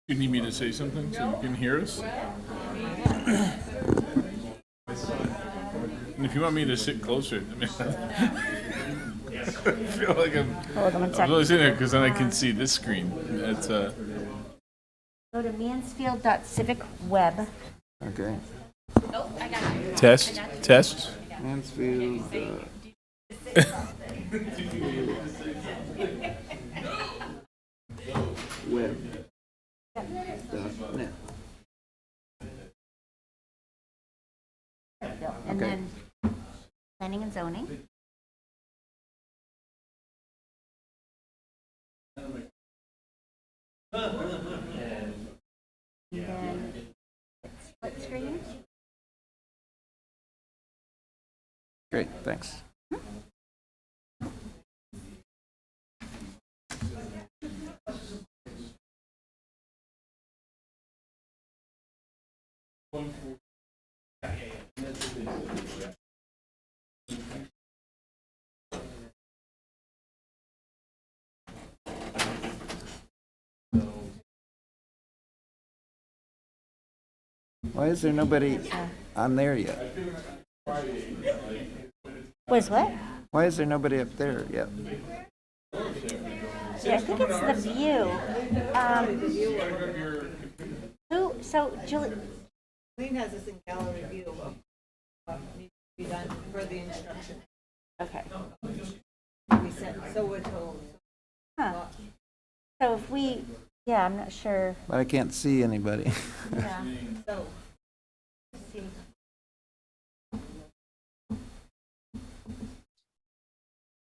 You need me to say something so you can hear us? And if you want me to sit closer, I mean, I feel like Hold on one I'm second. really sitting there because then I can see this screen. It's Go to mansfield.civicweb. Okay. test, test. Mansfield. Web. .net. And Okay. then planning and zoning. And then it's split screen. Great, thanks. Why is there nobody on there yet? Was what? Why is there nobody up there yet? Yeah, I think it's the view. So Julie, Colleen has this in gallery view of what needs to be done for the instruction. okay. We sent, so we're told. Huh. So if we, yeah, I'm not sure. But I can't see anybody. Yeah. So Let's see.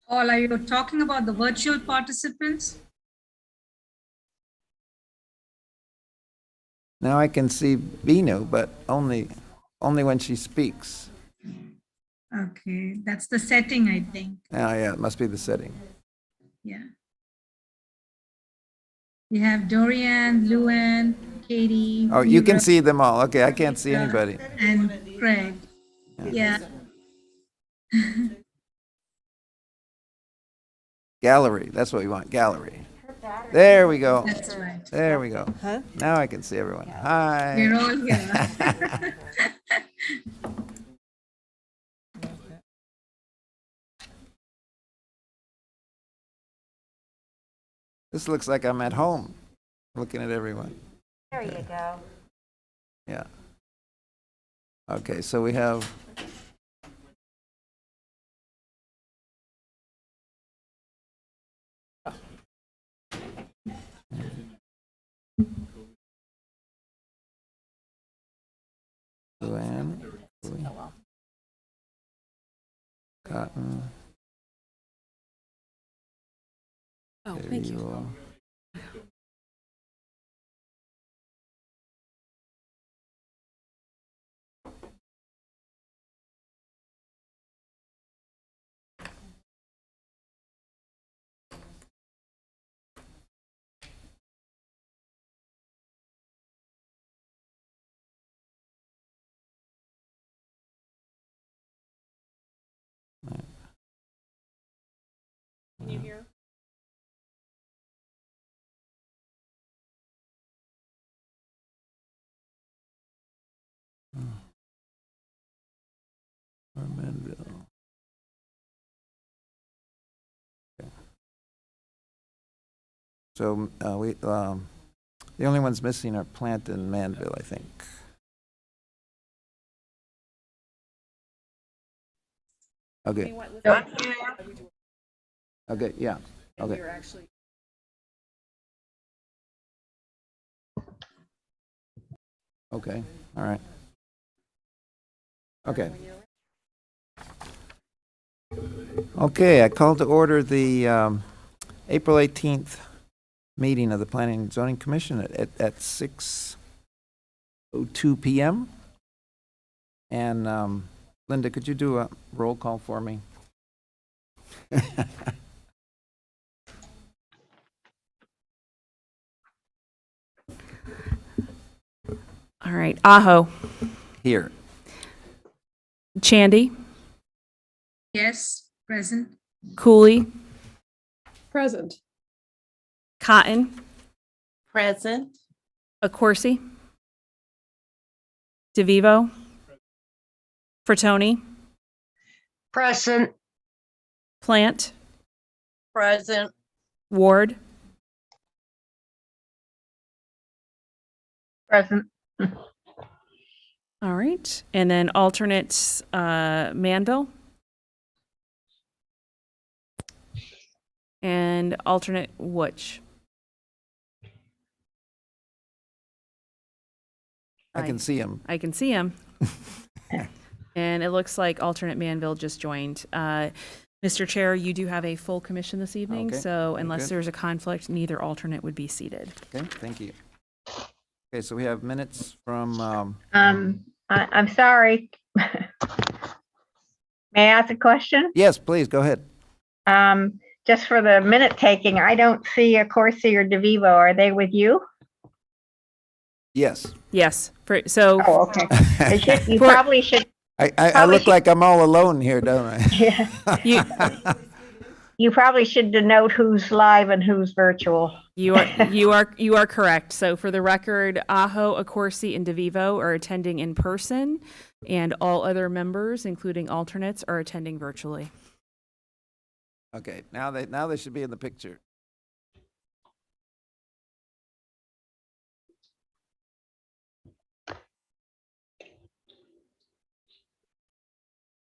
Paul, are you talking about the virtual participants? Now I can see Binu, but only when she speaks. Okay, that's the setting, I think. Oh, yeah, it must be the setting. Yeah. You have Dorian, Luann, Katie. Oh, you can Mira, see them all. Okay, I can't see anybody. And Craig. Yeah. Gallery, that's what we want, gallery. There we go. That's right. There we go. Now I can see everyone. Hi. We're all here. This looks like I'm at home, looking at everyone. There you go. Yeah. Okay, so we have. Luann, Cotton. Oh, there thank you. are. Can you hear? Manville. Okay. So the only ones missing are Plant and Manville, I think. Okay. Okay. Yeah. Okay. You're actually. Okay. All right. Okay. Okay, I call to order the April 18th meeting of the Planning and Zoning Commission at 6:02 PM. And Linda, could you do a roll call for me? All right. Aho. Here. Chandy. Yes, present. Cooley. Present. Cotton, Present. Accorsi, DeVivo, Frattoni, Present. Plant, Present. Ward, Present. all right, and then alternates, Manville. And alternate Wutch. I can see him. I can see him. And it looks like alternate Manville just joined. Mr. Chair, you do have a full commission this evening, Okay, so very unless good. there's a conflict, neither alternate would be seated. Okay, thank you. Okay, so we have minutes from, I'm sorry. May I ask a question? yes, please, go ahead. Just for the minute taking, I don't see a Corsi or DeVivo. Are they with you? Yes. Yes, so Oh, okay. You For- probably should, I Probably look should- like I'm all alone here, don't I? yeah, you, you probably should denote who's live and who's virtual. you are correct. So for the record, Aho, Accorsi, and DeVivo are attending in person, and all other members, including alternates, are attending virtually. Okay, now they should be in the picture.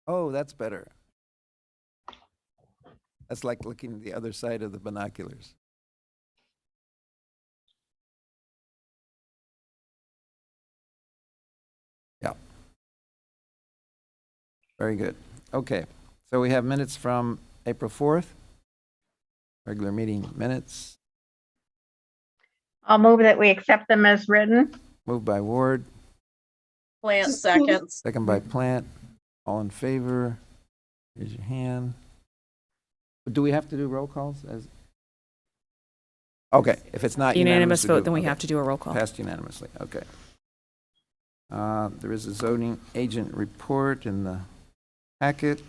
Oh, that's better. That's like looking at the other side of the binoculars. Yeah. Very good. Okay, so we have minutes from April 4th. Regular meeting minutes, I'll move that we accept them as written. moved by Ward, Plant seconds. second by Plant. All in favor? Raise your hand. Do we have to do roll calls as? Okay, if it's not Unanimous we vote, do- then we okay. have to do a roll call. Passed unanimously, okay. There is a zoning agent report in the packet.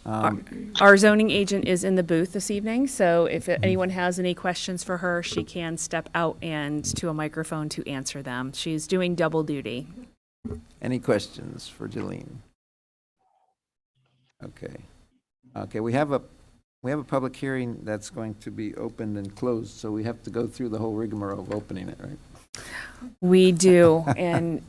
Our zoning agent is in the booth this evening, so if anyone has any questions for her, she can step out and to a microphone to answer them. She's doing double duty. Any questions for Jolene? Okay. Okay, we have a public hearing that's going to be opened and closed, so we have to go through the whole rigmarole of opening it, right? We do, and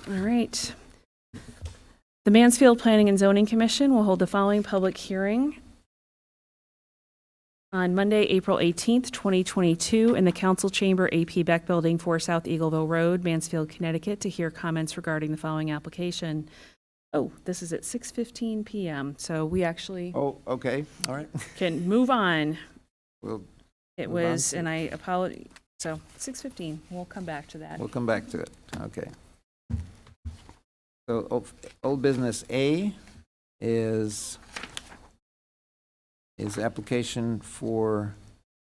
all right. The Mansfield Planning and Zoning Commission will hold the following public hearing on Monday, April 18th, 2022, in the Council Chamber, AP Beck Building, 4 South Eagleville Road, Mansfield, Connecticut, to hear comments regarding the following application. Oh, this is at 6:15 PM, so we actually Oh, okay, all right. can move on. We'll It Move on was, to- and I apologize, so 6:15, we'll come back to that. We'll come back to it, okay. So, old business A is application for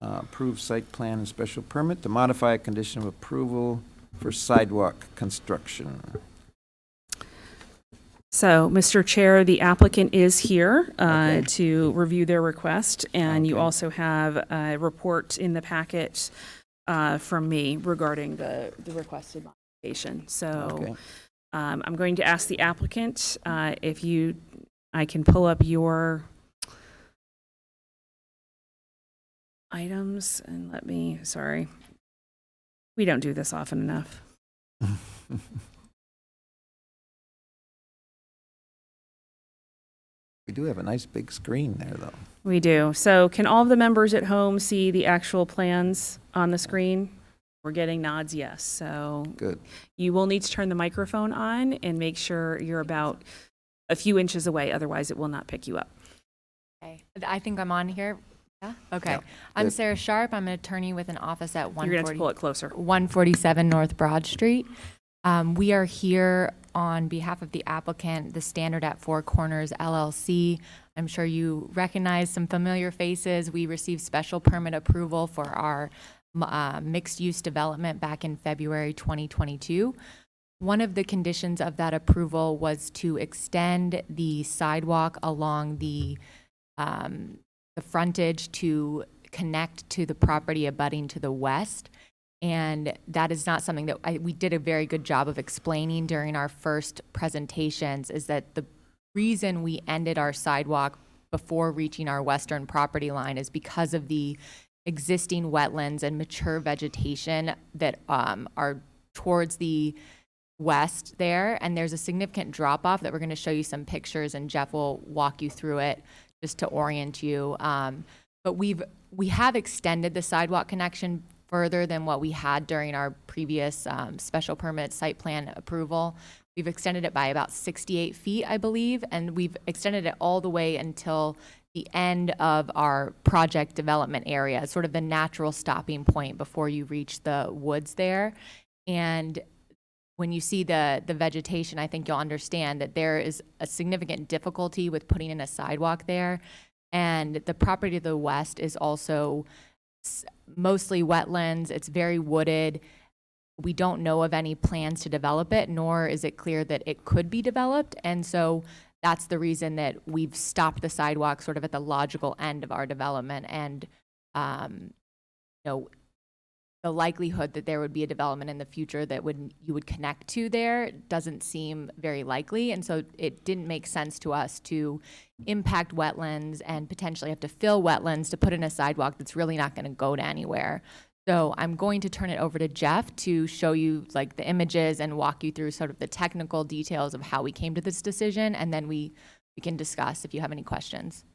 approved site plan and special permit to modify a condition of approval for sidewalk construction. So, Mr. Chair, the applicant is here Okay. to review their request, and you Okay. also have a report in the packet from me regarding the requested modification. So, Okay. I'm going to ask the applicant if I can pull up your items and sorry. We don't do this often enough. We do have a nice big screen there, though. We do. So can all of the members at home see the actual plans on the screen? We're getting nods, yes. So Good. you will need to turn the microphone on and make sure you're about a few inches away, otherwise it will not pick you up. Okay, I think I'm on here. Yeah, okay. Yeah. I'm Good. Sarah Sharp. I'm an attorney with an office at You're going to have to pull 140 it closer. 147 North Broad Street. We are here on behalf of the applicant, the Standard at Four Corners LLC. I'm sure you recognize some familiar faces. We received special permit approval for our mixed-use development back in February 2022. One of the conditions of that approval was to extend the sidewalk along the frontage to connect to the property abutting to the west. And that is not something that we did a very good job of explaining during our first presentations, is that the reason we ended our sidewalk before reaching our western property line is because of the existing wetlands and mature vegetation that are towards the west there. And there's a significant drop off that we're going to show you some pictures, and Jeff will walk you through it just to orient you. But we have extended the sidewalk connection further than what we had during our previous special permit site plan approval. We've extended it by about 68 feet, I believe, and we've extended it all the way until the end of our project development area, sort of the natural stopping point before you reach the woods there. And when you see the vegetation, I think you'll understand that there is a significant difficulty with putting in a sidewalk there. And the property to the west is also mostly wetlands. It's very wooded. We don't know of any plans to develop it, nor is it clear that it could be developed. And so that's the reason that we've stopped the sidewalk sort of at the logical end of our development. And, the likelihood that there would be a development in the future that you would connect to there doesn't seem very likely. And so it didn't make sense to us to impact wetlands and potentially have to fill wetlands to put in a sidewalk that's really not going to go to anywhere. So I'm going to turn it over to Jeff to show you like the images and walk you through sort of the technical details of how we came to this decision. And then we can discuss if you have any questions.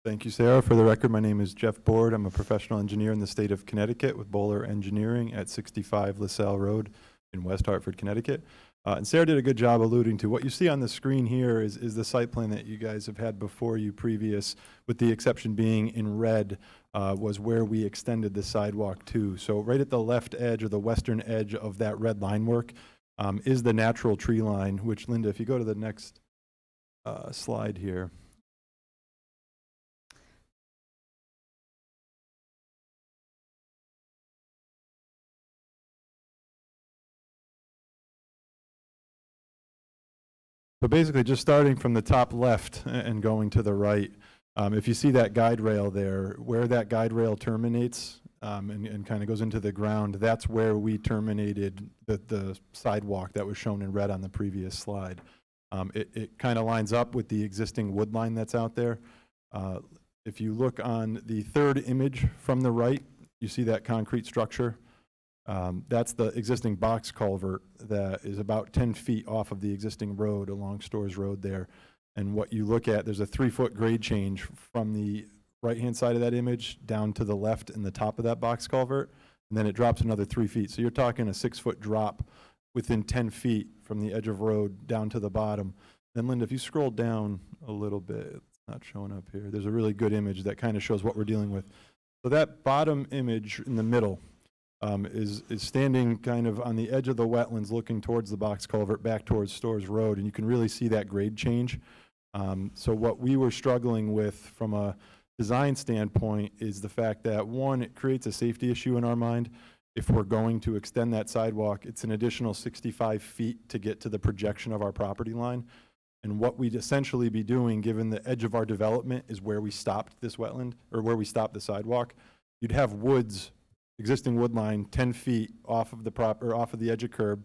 Thank you, Sarah. For the record, my name is Jeff Board. I'm a professional engineer in the state of Connecticut with Bowler Engineering at 65 LaSalle Road in West Hartford, Connecticut. And Sarah did a good job alluding to what you see on the screen here is the site plan that you guys have had before you previous, with the exception being in red, was where we extended the sidewalk to. So right at the left edge or the western edge of that red line work is the natural tree line, which, Linda, if you go to the next slide here. So basically, just starting from the top left and going to the right, if you see that guide rail there, where that guide rail terminates and kind of goes into the ground, that's where we terminated the sidewalk that was shown in red on the previous slide. It kind of lines up with the existing wood line that's out there. If you look on the third image from the right, you see that concrete structure. That's the existing box culvert that is about 10 feet off of the existing road along Stores Road there. And what you look at, there's a 3-foot grade change from the right-hand side of that image down to the left in the top of that box culvert, and then it drops another 3 feet. So you're talking a 6-foot drop within 10 feet from the edge of road down to the bottom. Then Linda, if you scroll down a little bit, it's not showing up here. There's a really good image that kind of shows what we're dealing with. So that bottom image in the middle, is standing kind of on the edge of the wetlands looking towards the box culvert back towards Stores Road, and you can really see that grade change. So what we were struggling with from a design standpoint is the fact that, one, it creates a safety issue in our mind. If we're going to extend that sidewalk, it's an additional 65 feet to get to the projection of our property line. And what we'd essentially be doing, given the edge of our development is where we stopped this wetland, or where we stopped the sidewalk, you'd have woods, existing wood line 10 feet off of the edge of curb,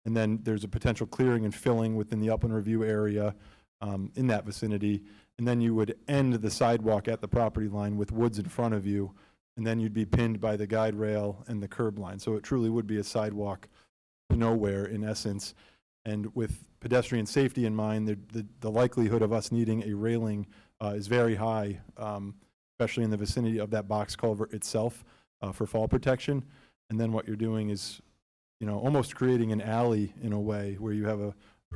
and then there's a potential clearing and filling within the upland review area in that vicinity, and then you would end the sidewalk at the property line with woods in front of you, and then you'd be pinned by the guide rail and the curb line. So it truly would be a sidewalk to nowhere in essence. And with pedestrian safety in mind, the likelihood of us needing a railing is very high, especially in the vicinity of that box culvert itself. For fall protection. And then what you're doing is, almost creating an alley in a way where you have a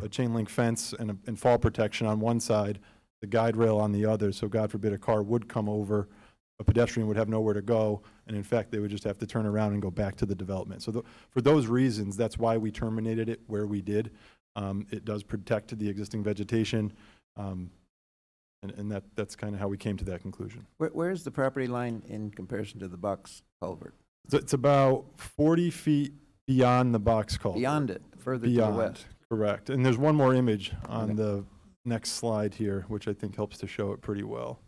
chain link fence and fall protection on one side, the guide rail on the other, so God forbid a car would come over, a pedestrian would have nowhere to go, and in fact, they would just have to turn around and go back to the development. So for those reasons, that's why we terminated it where we did. It does protect the existing vegetation, and that's kind of how we came to that conclusion. Where's the property line in comparison to the box culvert? So it's about 40 feet beyond the box culvert. Beyond it, further to the Beyond, west? correct. And there's one more image on Okay. the next slide here, which I think helps to show it pretty well.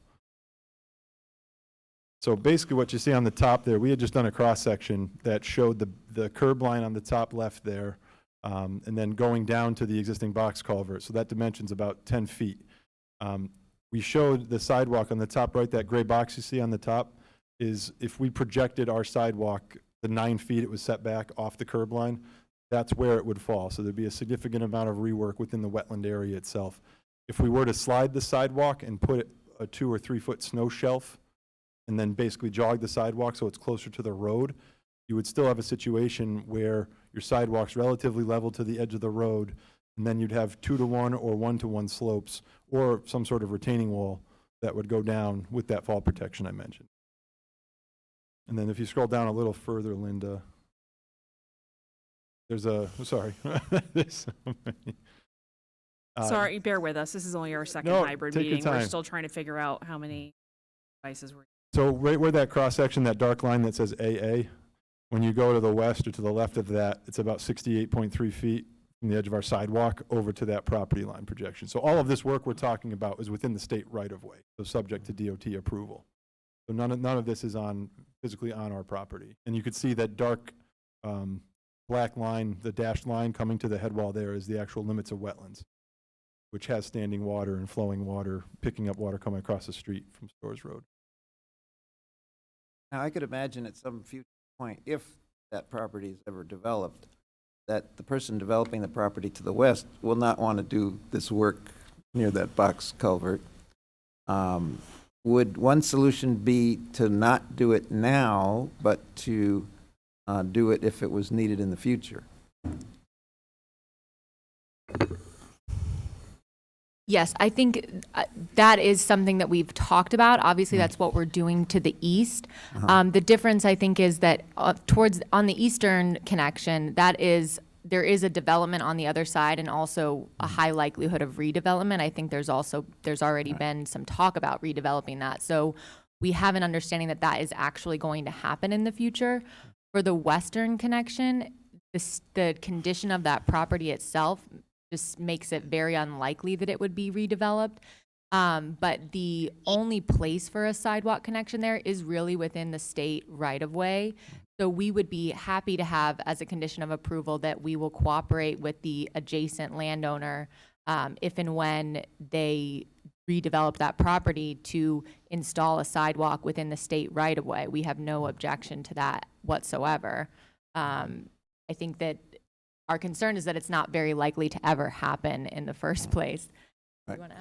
So basically what you see on the top there, we had just done a cross-section that showed the curb line on the top left there, and then going down to the existing box culvert. So that dimension's about 10 feet. We showed the sidewalk on the top right, that gray box you see on the top, is if we projected our sidewalk the 9 feet it was set back off the curb line, that's where it would fall. So there'd be a significant amount of rework within the wetland area itself. If we were to slide the sidewalk and put a 2 or 3 foot snow shelf and then basically jog the sidewalk so it's closer to the road, you would still have a situation where your sidewalk's relatively level to the edge of the road, and then you'd have 2-to-1 or 1-to-1 slopes or some sort of retaining wall that would go down with that fall protection I mentioned. And then if you scroll down a little further, Linda, there's there's so many. Sorry, bear with us. This is only our second no, hybrid take your meeting. We're time. still trying to figure out how many devices we're. So right where that cross-section, that dark line that says AA, when you go to the west or to the left of that, it's about 68.3 feet from the edge of our sidewalk over to that property line projection. So all of this work we're talking about is within the state right-of-way, so subject to DOT approval. So none of this is physically on our property. And you could see that dark black line, the dashed line coming to the head wall there is the actual limits of wetlands, which has standing water and flowing water, picking up water coming across the street from Storrs Road. Now, I could imagine at some future point, if that property is ever developed, that the person developing the property to the west will not want to do this work near that box culvert. Would one solution be to not do it now, but to do it if it was needed in the future? Yes, I think that is something that we've talked about. Obviously, that's what we're doing to the east. The difference, I think, is that on the eastern connection, there is a development on the other side and also a high likelihood of redevelopment. I think there's already been some talk about redeveloping that. So we have an understanding that that is actually going to happen in the future. For the western connection, the condition of that property itself just makes it very unlikely that it would be redeveloped. But the only place for a sidewalk connection there is really within the state right-of-way. So we would be happy to have as a condition of approval that we will cooperate with the adjacent landowner if and when they redevelop that property to install a sidewalk within the state right-of-way. We have no objection to that whatsoever. I think that our concern is that it's not very likely to ever happen in the first place. Right. You want to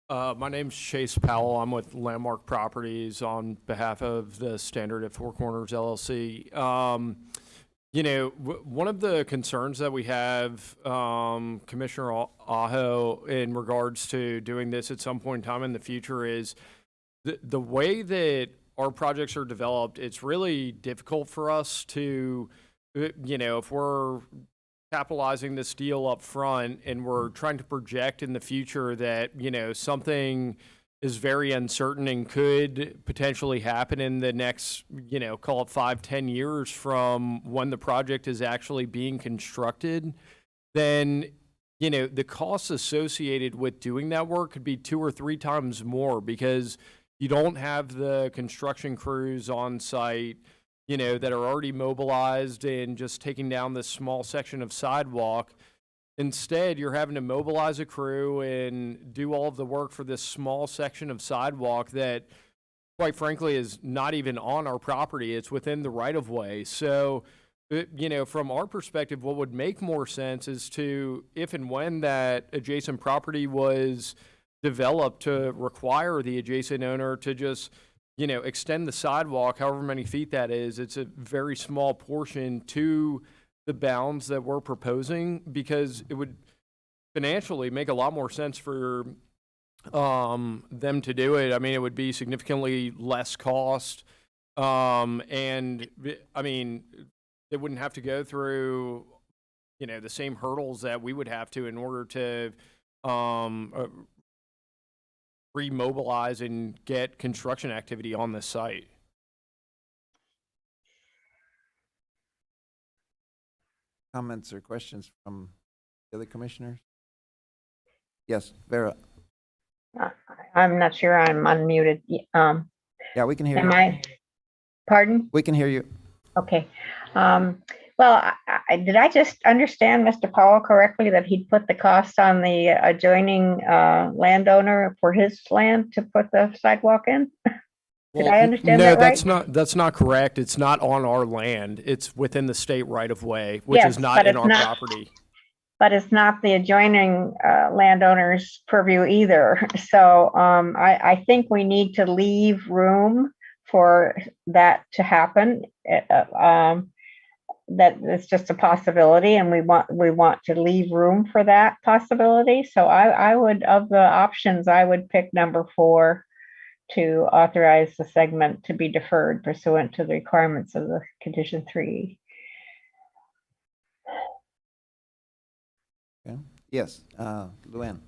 add? My name's Chase Powell. I'm with Landmark Properties on behalf of the Standard at Four Corners LLC. One of the concerns that we have, Commissioner Aho, in regards to doing this at some point in time in the future is the way that our projects are developed, it's really difficult for us to, if we're capitalizing this deal up front and we're trying to project in the future that, something is very uncertain and could potentially happen in the next, call it 5-10 years from when the project is actually being constructed, then, the costs associated with doing that work could be 2 or 3 times more because you don't have the construction crews on site, that are already mobilized and just taking down this small section of sidewalk. Instead, you're having to mobilize a crew and do all of the work for this small section of sidewalk that, quite frankly, is not even on our property. It's within the right-of-way. So, from our perspective, what would make more sense is to, if and when that adjacent property was developed, to require the adjacent owner to just, extend the sidewalk however many feet that is. It's a very small portion to the bounds that we're proposing because it would financially make a lot more sense for them to do it. I mean, it would be significantly less cost. And I mean, they wouldn't have to go through, the same hurdles that we would have to in order to remobilize and get construction activity on this site. Comments or questions from the other commissioners? Yes, Vera. I'm not sure I'm unmuted. Yeah, we can hear Am you. I? Pardon? We can hear you. Okay. Well, did I just understand Mr. Powell correctly that he'd put the cost on the adjoining landowner for his land to put the sidewalk in? Did I understand that right? No, that's not correct. It's not on our land. It's within the state right of way, which Yes, is not but in it's our not- property. But it's not the adjoining landowner's purview either. So I think we need to leave room for that to happen. That it's just a possibility, and we want to leave room for that possibility. So I would, of the options, I would pick number 4 to authorize the segment to be deferred pursuant to the requirements of the condition 3. Okay. Yes, Luann.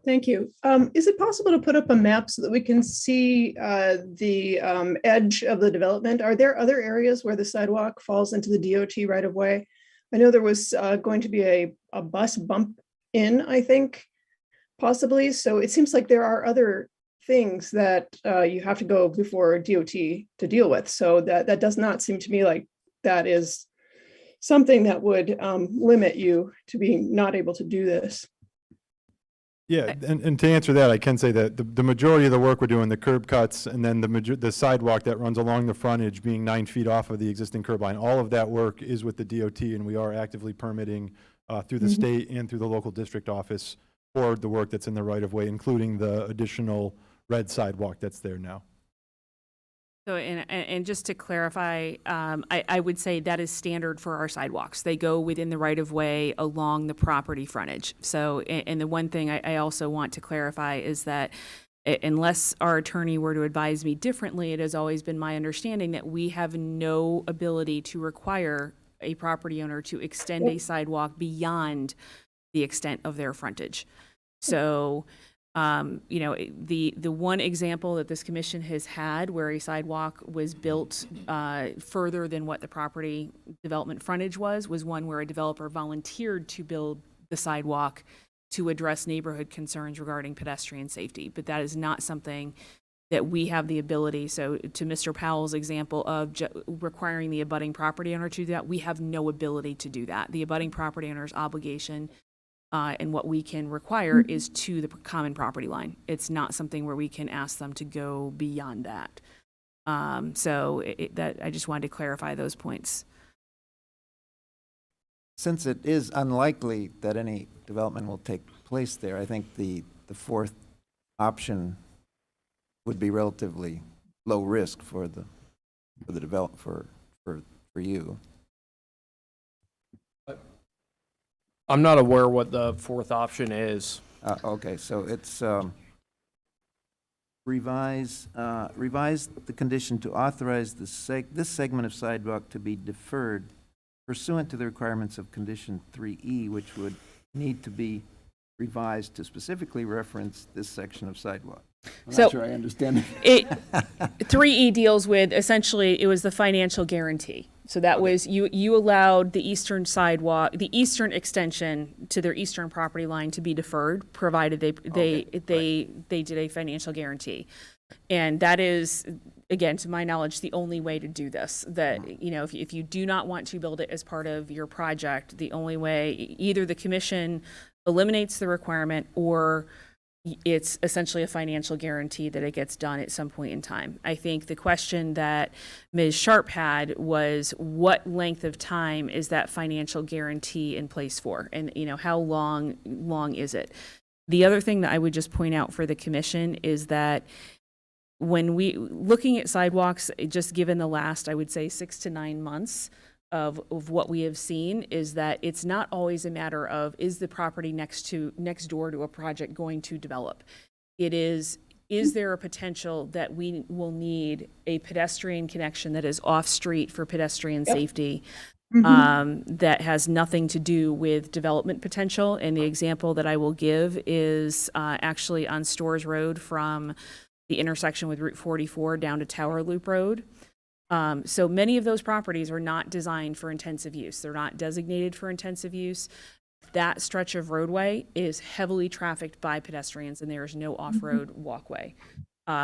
Thank you. Is it possible to put up a map so that we can see the edge of the development? Are there other areas where the sidewalk falls into the DOT right of way? I know there was going to be a bus bump in, I think, possibly. So it seems like there are other things that you have to go before DOT to deal with. So that does not seem to me like that is something that would limit you to being not able to do this. Yeah, and to answer that, I can say that the majority of the work we're doing, the curb cuts, and then the sidewalk that runs along the frontage being 9 feet off of the existing curb line, all of that work is with the DOT, and we are actively permitting through the state and through the local district office for the work that's in the right of way, including the additional red sidewalk that's there now. So, and just to clarify, I would say that is standard for our sidewalks. They go within the right-of-way along the property frontage. So, and the one thing I also want to clarify is that unless our attorney were to advise me differently, it has always been my understanding that we have no ability to require a property owner to extend a sidewalk beyond the extent of their frontage. So, the one example that this commission has had where a sidewalk was built further than what the property development frontage was one where a developer volunteered to build the sidewalk to address neighborhood concerns regarding pedestrian safety. But that is not something that we have the ability. So to Mr. Powell's example of requiring the abutting property owner to do that, we have no ability to do that. The abutting property owner's obligation and what we can require is to the common property line. It's not something where we can ask them to go beyond that. So that I just wanted to clarify those points. Since it is unlikely that any development will take place there, I think the 4th option would be relatively low risk for the for you. I'm not aware what the 4th option is. Okay, so it's revise the condition to authorize this segment of sidewalk to be deferred pursuant to the requirements of condition 3E, which would need to be revised to specifically reference this section of sidewalk. I'm not sure I understand it. 3E deals with, essentially, it was the financial guarantee. So that was, you allowed the eastern sidewalk, the eastern extension to their eastern property line to be deferred, provided they did a financial guarantee. And that is, again, to my knowledge, the only way to do this. That, if you do not want to build it as part of your project, the only way, either the commission eliminates the requirement or it's essentially a financial guarantee that it gets done at some point in time. I think the question that Ms. Sharp had was, what length of time is that financial guarantee in place for? And, how long is it? The other thing that I would just point out for the commission is that when looking at sidewalks, just given the last, I would say 6 to 9 months, of what we have seen is that it's not always a matter of, is the property next door to a project going to develop? It is there a potential that we will need a pedestrian connection that is off-street for pedestrian safety? That has nothing to do with development potential. And the example that I will give is actually on Stores Road from the intersection with Route 44 down to Tower Loop Road. So many of those properties are not designed for intensive use. They're not designated for intensive use. That stretch of roadway is heavily trafficked by pedestrians, and there is no off-road walkway.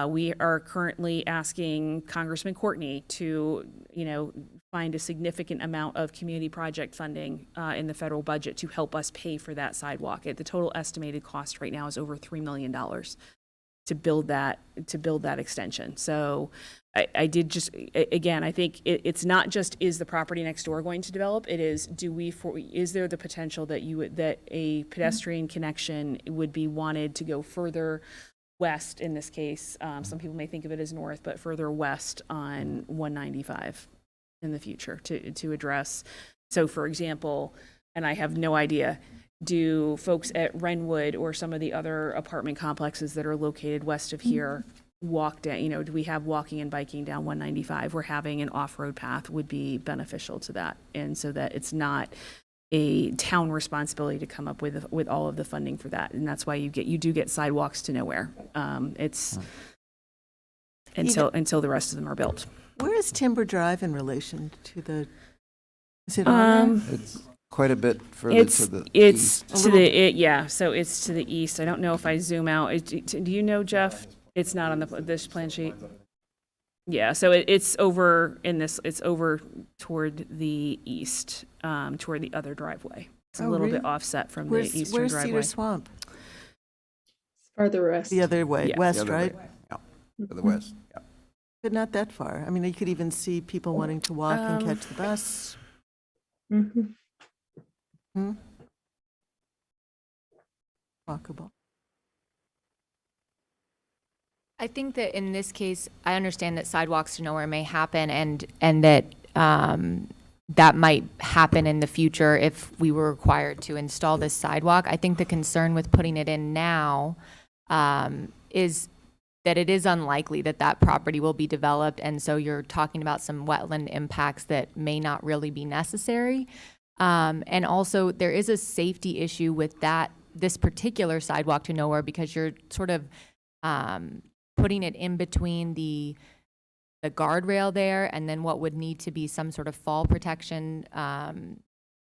We are currently asking Congressman Courtney to, find a significant amount of community project funding in the federal budget to help us pay for that sidewalk. The total estimated cost right now is over $3 million to build that extension. So I did just, again, I think it's not just, is the property next door going to develop? It is, is there the potential that a pedestrian connection would be wanted to go further west in this case? Some people may think of it as north, but further west on 195 in the future to address. So for example, and I have no idea, do folks at Renwood or some of the other apartment complexes that are located west of here walk down, do we have walking and biking down 195 where having an off-road path would be beneficial to that? And so that it's not a town responsibility to come up with all of the funding for that. And that's why you do get sidewalks to nowhere. It's until the rest of them are built. Where is Timber Drive in relation to the, is it on there? It's quite a bit further to the east. So it's to the east. I don't know if I zoom out. Do you know, Jeff? It's not on this plan sheet. Yeah, so it's over in this, it's over toward the east, toward the other driveway. It's a little bit offset from the eastern driveway. Where's Cedar Swamp? Farther west. The other way, Yeah. west, The other right? way. Yeah, to the west. Yeah. But not that far. I mean, you could even see people wanting to walk and catch the bus. Walkable. I think that in this case, I understand that sidewalks to nowhere may happen and that that might happen in the future if we were required to install this sidewalk. I think the concern with putting it in now is that it is unlikely that that property will be developed. And so you're talking about some wetland impacts that may not really be necessary. And also there is a safety issue with this particular sidewalk to nowhere because you're sort of putting it in between the guardrail there and then what would need to be some sort of fall protection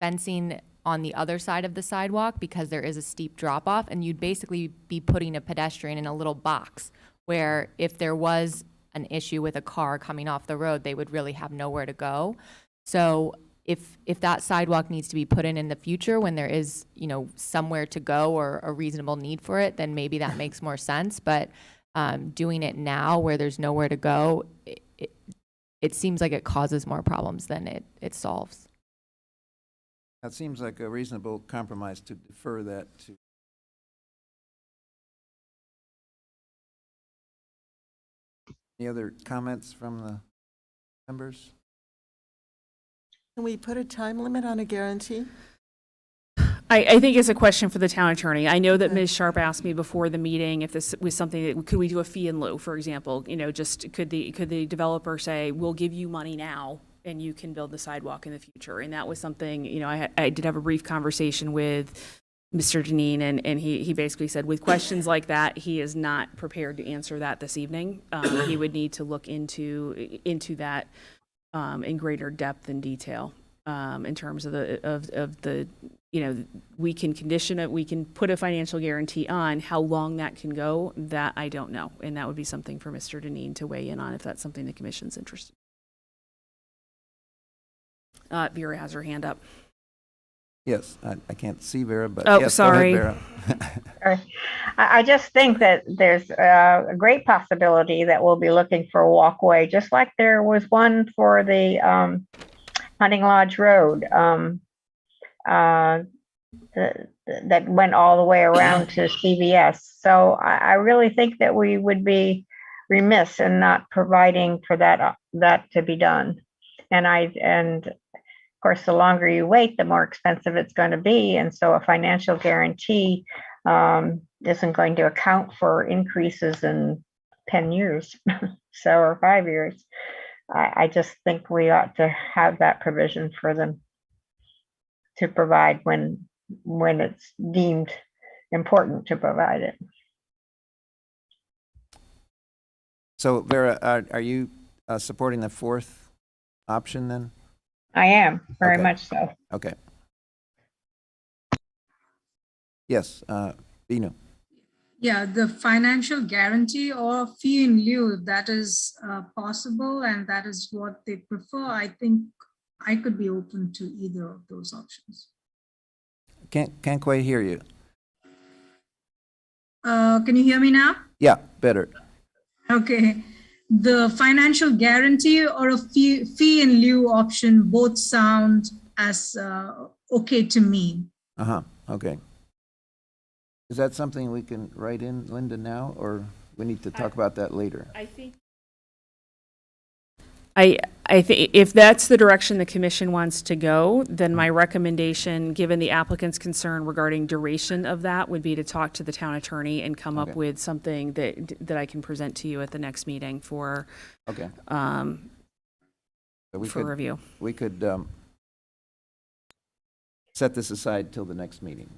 fencing on the other side of the sidewalk because there is a steep drop off, and you'd basically be putting a pedestrian in a little box where if there was an issue with a car coming off the road, they would really have nowhere to go. So if that sidewalk needs to be put in the future when there is, somewhere to go or a reasonable need for it, then maybe that makes more sense. But doing it now where there's nowhere to go, it seems like it causes more problems than it solves. That seems like a reasonable compromise to defer that to. Any other comments from the members? Can we put a time limit on a guarantee? I think it's a question for the town attorney. I know that Ms. Sharp asked me before the meeting if this was something that, could we do a fee in lieu, for example? Just could the developer say, we'll give you money now and you can build the sidewalk in the future? And that was something, I did have a brief conversation with Mr. Deneen, and he basically said with questions like that, he is not prepared to answer that this evening. He would need to look into that in greater depth and detail. In terms of the we can condition it, we can put a financial guarantee on. How long that can go, that I don't know. And that would be something for Mr. Deneen to weigh in on if that's something the commission's interested in. Vera has her hand up. Yes, I can't see Vera, but Oh, yes, sorry. Go ahead, Vera. I just think that there's a great possibility that we'll be looking for a walkway, just like there was one for the Hunting Lodge Road that went all the way around to CVS. So I really think that we would be remiss in not providing for that to be done. And course, the longer you wait, the more expensive it's going to be. And so a financial guarantee isn't going to account for increases in 10 years, so, or 5 years. I just think we ought to have that provision for them to provide when it's deemed important to provide it. So Vera, are you supporting the fourth option then? I am, very Okay. much so. Okay. Yes, Binu. Yeah, the financial guarantee or fee in lieu, if that is possible and that is what they prefer, I think I could be open to either of those options. Can't quite hear you. Can you hear me now? Yeah, better. Okay. The financial guarantee or a fee in lieu option both sound as okay to me. Uh-huh, okay. Is that something we can write in, Linda, now, or we need to talk about that later? I think if that's the direction the commission wants to go, then my recommendation, given the applicant's concern regarding duration of that, would be to talk to the town attorney and come up Okay. with something that I can present to you at the next meeting for Okay. So we for could, review. we could set this aside till the next meeting,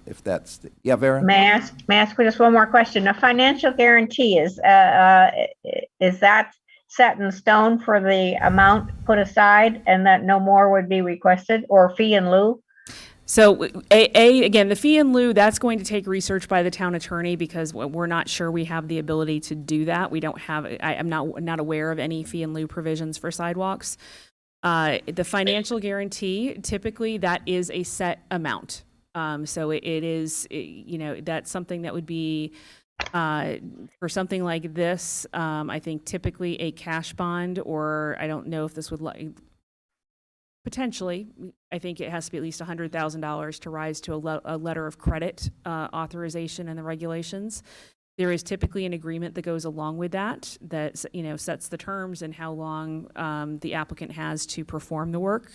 if that's, yeah, Vera? May I ask just one more question? A financial guarantee is that set in stone for the amount put aside and that no more would be requested, or fee in lieu? So again, the fee in lieu, that's going to take research by the town attorney because we're not sure we have the ability to do that. We don't have, I'm not aware of any fee in lieu provisions for sidewalks. The financial guarantee, typically that is a set amount. So it is, you know, that's something that would be, for something like this, I think typically a cash bond, or I don't know if this would potentially, I think it has to be at least $100,000 to rise to a letter of credit authorization in the regulations. There is typically an agreement that goes along with that, you know, sets the terms and how long the applicant has to perform the work.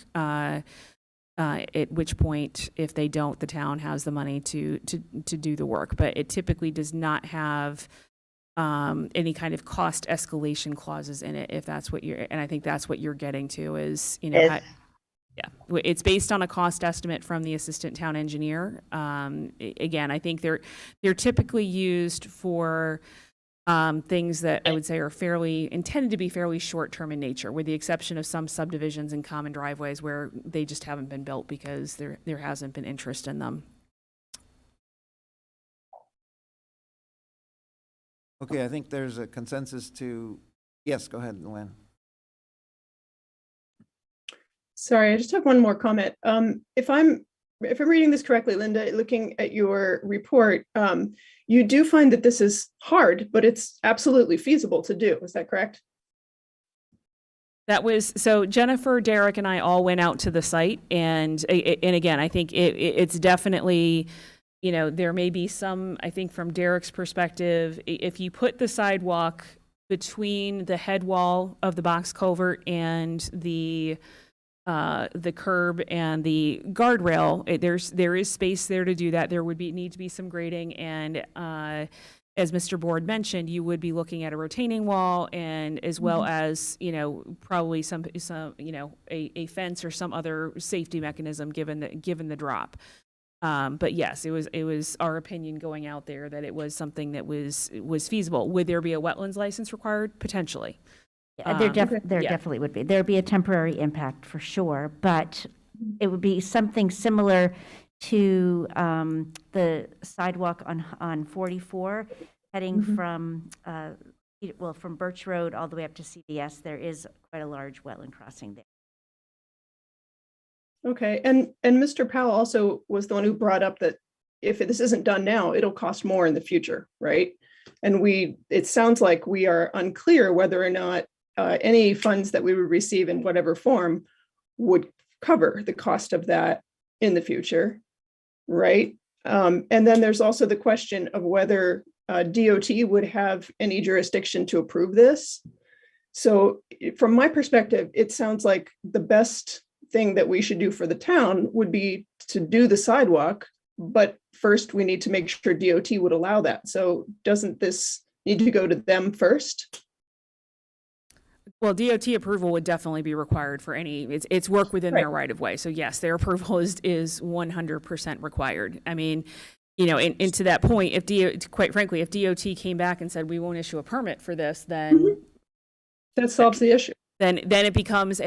At which point, if they don't, the town has the money to do the work. But it typically does not have any kind of cost escalation clauses in it, if that's what and I think that's what you're getting to is, you know, yeah, it's based on a cost estimate from the assistant town engineer. Again, I think they're typically used for things that I would say are intended to be fairly short-term in nature, with the exception of some subdivisions and common driveways where they just haven't been built because there hasn't been interest in them. Okay, I think there's a consensus to, yes, go ahead, Luann. Sorry, I just have one more comment. If I'm reading this correctly, Linda, looking at your report, you do find that this is hard, but it's absolutely feasible to do. Is that correct? So Jennifer, Derek, and I all went out to the site, and again, I think it's definitely, you know, there may be some, I think from Derek's perspective, if you put the sidewalk between the head wall of the box culvert and the curb and the guardrail, there is space there to do that. There would need to be some grading, and as Mr. Board mentioned, you would be looking at a retaining wall, and as well as, you know, probably some you know, a fence or some other safety mechanism given the drop. But yes, it was our opinion going out there that it was something that was feasible. Would there be a wetlands license required? Potentially. There definitely would be. There'd be a temporary impact for sure, but it would be something similar to the sidewalk on 44 heading from from Birch Road all the way up to CDS. There is quite a large wetland crossing there. Okay, and Mr. Powell also was the one who brought up that if this isn't done now, it'll cost more in the future, right? And it sounds like we are unclear whether or not any funds that we would receive in whatever form would cover the cost of that in the future, right? And then there's also the question of whether DOT would have any jurisdiction to approve this. So from my perspective, it sounds like the best thing that we should do for the town would be to do the sidewalk, but first we need to make sure DOT would allow that. So doesn't this need to go to them first? Well, DOT approval would definitely be required for any, it's work within their right of way. So yes, their approval is 100% required. I mean, you know, and to that point, if quite frankly, if DOT came back and said, we won't issue a permit for this, then That solves the issue. then it becomes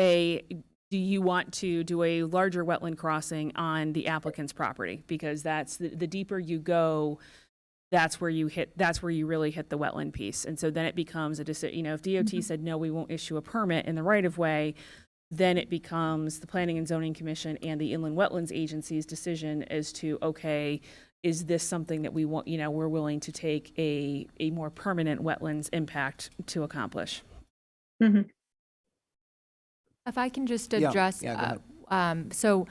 do you want to do a larger wetland crossing on the applicant's property? Because that's the deeper you go, that's where you really hit the wetland piece. And so then it becomes a decision, you know, if DOT said, no, we won't issue a permit in the right of way, then it becomes the Planning and Zoning Commission and the Inland Wetlands Agency's decision as to, okay, is this something that we want, you know, we're willing to take a more permanent wetlands impact to accomplish? Mhm. If I can just Yeah, address, yeah, go so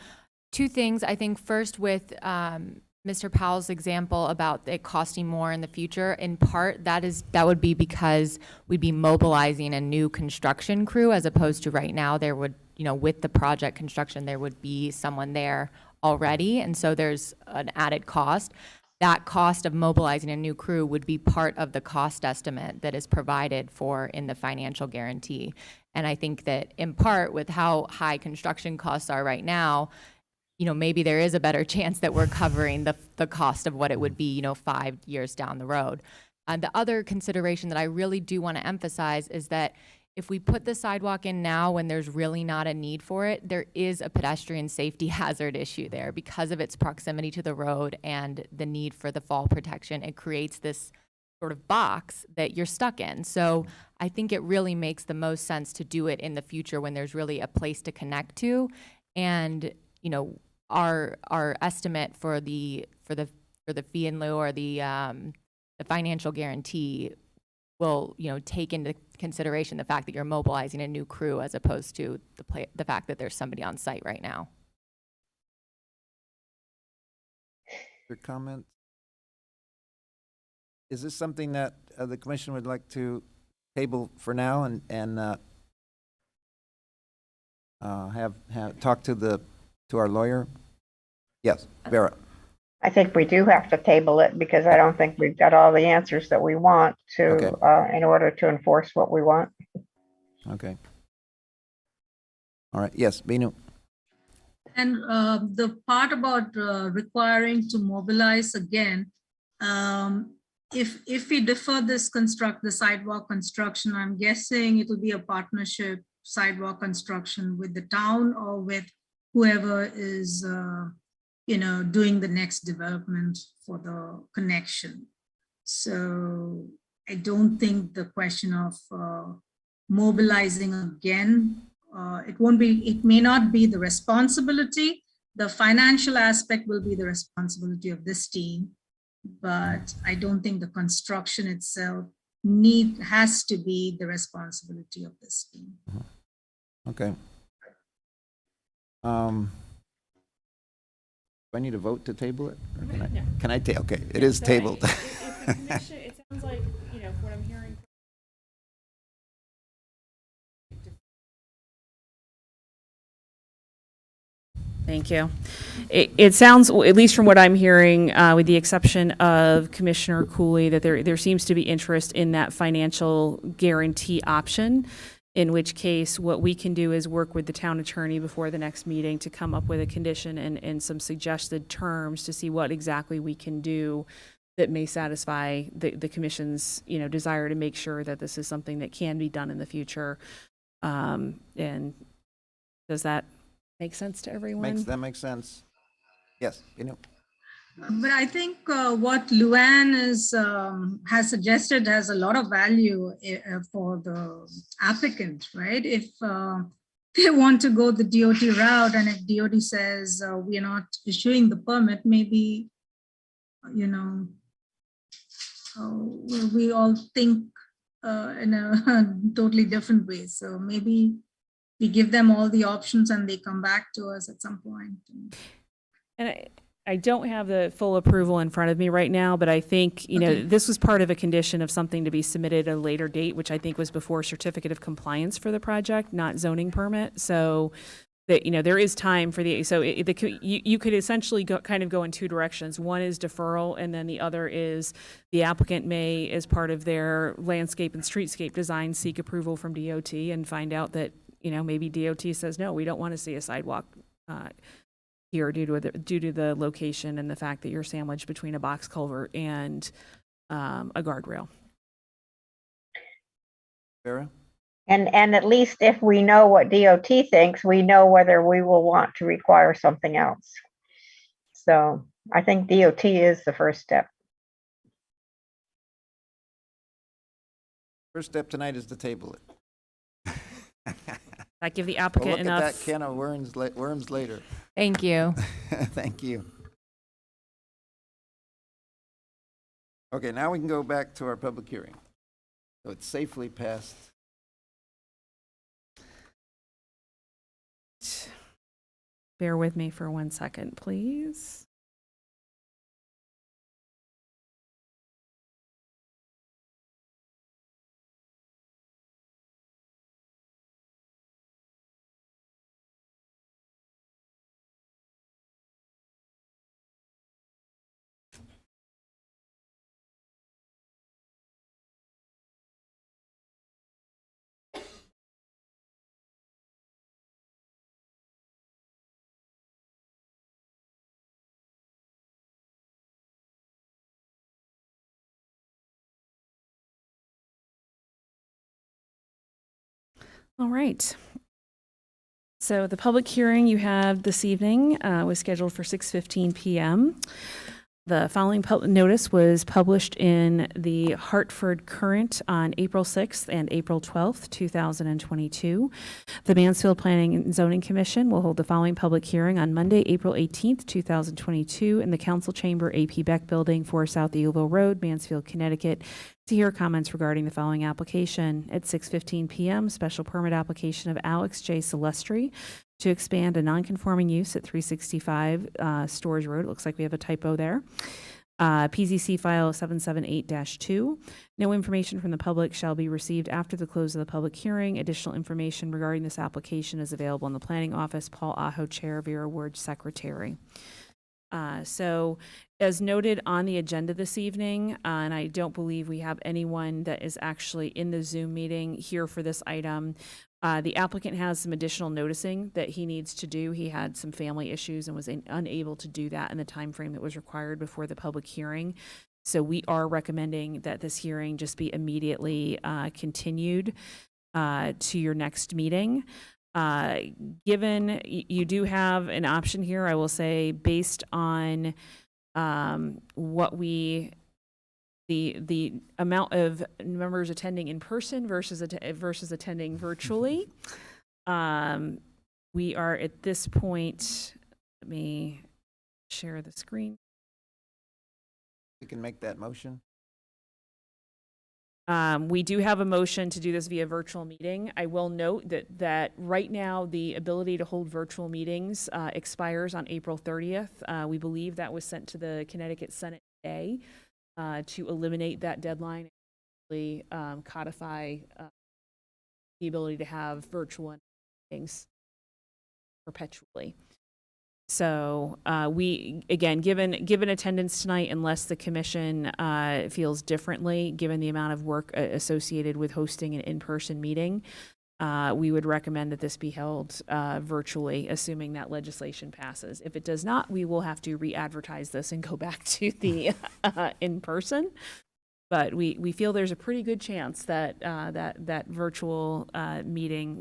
two things. I think first with Mr. Powell's example about it costing more in the future, in part that would be because we'd be mobilizing a new construction crew as opposed to right now there would, you know, with the project construction, there would be someone there already. And so there's an added cost. That cost of mobilizing a new crew would be part of the cost estimate that is provided for in the financial guarantee. And I think that in part with how high construction costs are right now, you know, maybe there is a better chance that we're covering the cost of what it would be, you know, 5 years down the road. The other consideration that I really do want to emphasize is that if we put the sidewalk in now when there's really not a need for it, there is a pedestrian safety hazard issue there because of its proximity to the road and the need for the fall protection. It creates this sort of box that you're stuck in. So I think it really makes the most sense to do it in the future when there's really a place to connect to. And, you know, our estimate for the fee in lieu or the financial guarantee will, you know, take into consideration the fact that you're mobilizing a new crew as opposed to the fact that there's somebody on site right now. Your comments? Is this something that the commission would like to table for now and have talk to our lawyer? Yes, Vera. I think we do have to table it because I don't think we've got all the answers that we want to, in order to enforce what we want. Okay. All right. Yes, Binu. And the part about requiring to mobilize again, if we defer the sidewalk construction, I'm guessing it will be a partnership sidewalk construction with the town or with whoever is, you know, doing the next development for the connection. So I don't think the question of mobilizing again, it may not be the responsibility. The financial aspect will be the responsibility of this team, but I don't think the construction itself has to be the responsibility of this team. Okay. Do I need a vote to table it? Or can I? No. Can I okay, it is tabled. If the commission, it sounds like, you know, what I'm hearing. Thank you. It sounds, at least from what I'm hearing, with the exception of Commissioner Cooley, that there seems to be interest in that financial guarantee option, in which case what we can do is work with the town attorney before the next meeting to come up with a condition and some suggested terms to see what exactly we can do that may satisfy the commission's, you know, desire to make sure that this is something that can be done in the future. And does that make sense to everyone? That makes sense. Yes, Binu. But I think what Luann has suggested has a lot of value for the applicant, right? If they want to go the DOT route and if DOT says we are not issuing the permit, maybe, you know, we all think in a totally different way. So maybe we give them all the options and they come back to us at some point. And I don't have the full approval in front of me right now, but I think, you know, this was part of a condition of something to be submitted at a later date, which I think was before certificate of compliance for the project, not zoning permit. So that, there is time for you could essentially kind of go in two directions. One is deferral, and then the other is the applicant may, as part of their landscape and streetscape design, seek approval from DOT and find out that, maybe DOT says, no, we don't want to see a sidewalk here due to the location and the fact that you're sandwiched between a box culvert and a guardrail. Vera? And at least if we know what DOT thinks, we know whether we will want to require something else. So I think DOT is the first step. First step tonight is to table it. That give the We'll applicant look enough. at that can of worms later. Thank you. Thank you. Okay, now we can go back to our public hearing. So it's safely passed. Bear with me for 1 second, please. All right. So the public hearing you have this evening was scheduled for 6:15 p.m. The following notice was published in the Hartford Courant on April 6th and April 12th, 2022. The Mansfield Planning and Zoning Commission will hold the following public hearing on Monday, April 18th, 2022, in the Council Chamber AP Beck Building, 4 South Eagleville Road, Mansfield, Connecticut, to hear comments regarding the following application. At 6:15 p.m., special permit application of Alex J. Celestri to expand a non-conforming use at 365 Storrs Road. It looks like we have a typo there. PZC file 778-2. No information from the public shall be received after the close of the public hearing. Additional information regarding this application is available in the planning office. Paul Aho, Chair, Vera Ward, Secretary. So as noted on the agenda this evening, and I don't believe we have anyone that is actually in the Zoom meeting here for this item, the applicant has some additional noticing that he needs to do. He had some family issues and was unable to do that in the time frame that was required before the public hearing. So we are recommending that this hearing just be immediately continued to your next meeting. Given you do have an option here, I will say, based on what the amount of members attending in person versus attending virtually, we are at this point. Let me share the screen. You can make that motion. We do have a motion to do this via virtual meeting. I will note that right now the ability to hold virtual meetings expires on April 30th. We believe that was sent to the Connecticut Senate today to eliminate that deadline and codify the ability to have virtual meetings perpetually. So we, again, given attendance tonight, unless the commission feels differently, given the amount of work associated with hosting an in-person meeting, we would recommend that this be held virtually, assuming that legislation passes. If it does not, we will have to re-advertise this and go back to the in-person. But we feel there's a pretty good chance that that virtual meeting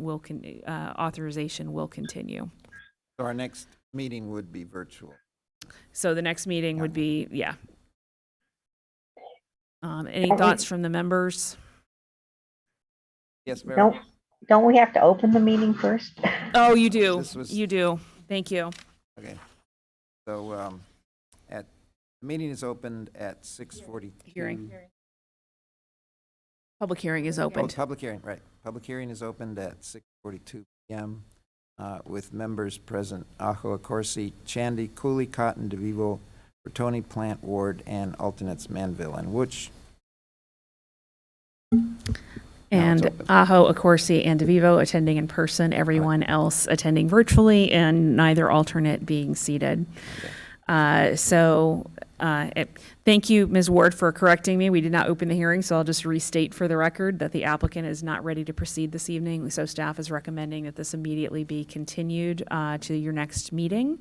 authorization will continue. So our next meeting would be virtual. So the next meeting would be, yeah. Any thoughts from the members? Yes, Vera? Don't we have to open the meeting first? Oh, you do. You do. Thank you. Okay. So the meeting is opened at 6:42. Hearing. Public hearing is Oh, opened. public hearing, right. Public hearing is opened at 6:42 p.m. With members present: Aho, Accorsi, Chandy, Cooley, Cotton, DeVivo, Bertoni, Plant, Ward, and alternates Manville and Wooch. And open. Aho, Accorsi, and DeVivo attending in person, everyone else attending virtually, and neither alternate being seated. Thank you, Ms. Ward, for correcting me. We did not open the hearing, so I'll just restate for the record that the applicant is not ready to proceed this evening. So staff is recommending that this immediately be continued to your next meeting.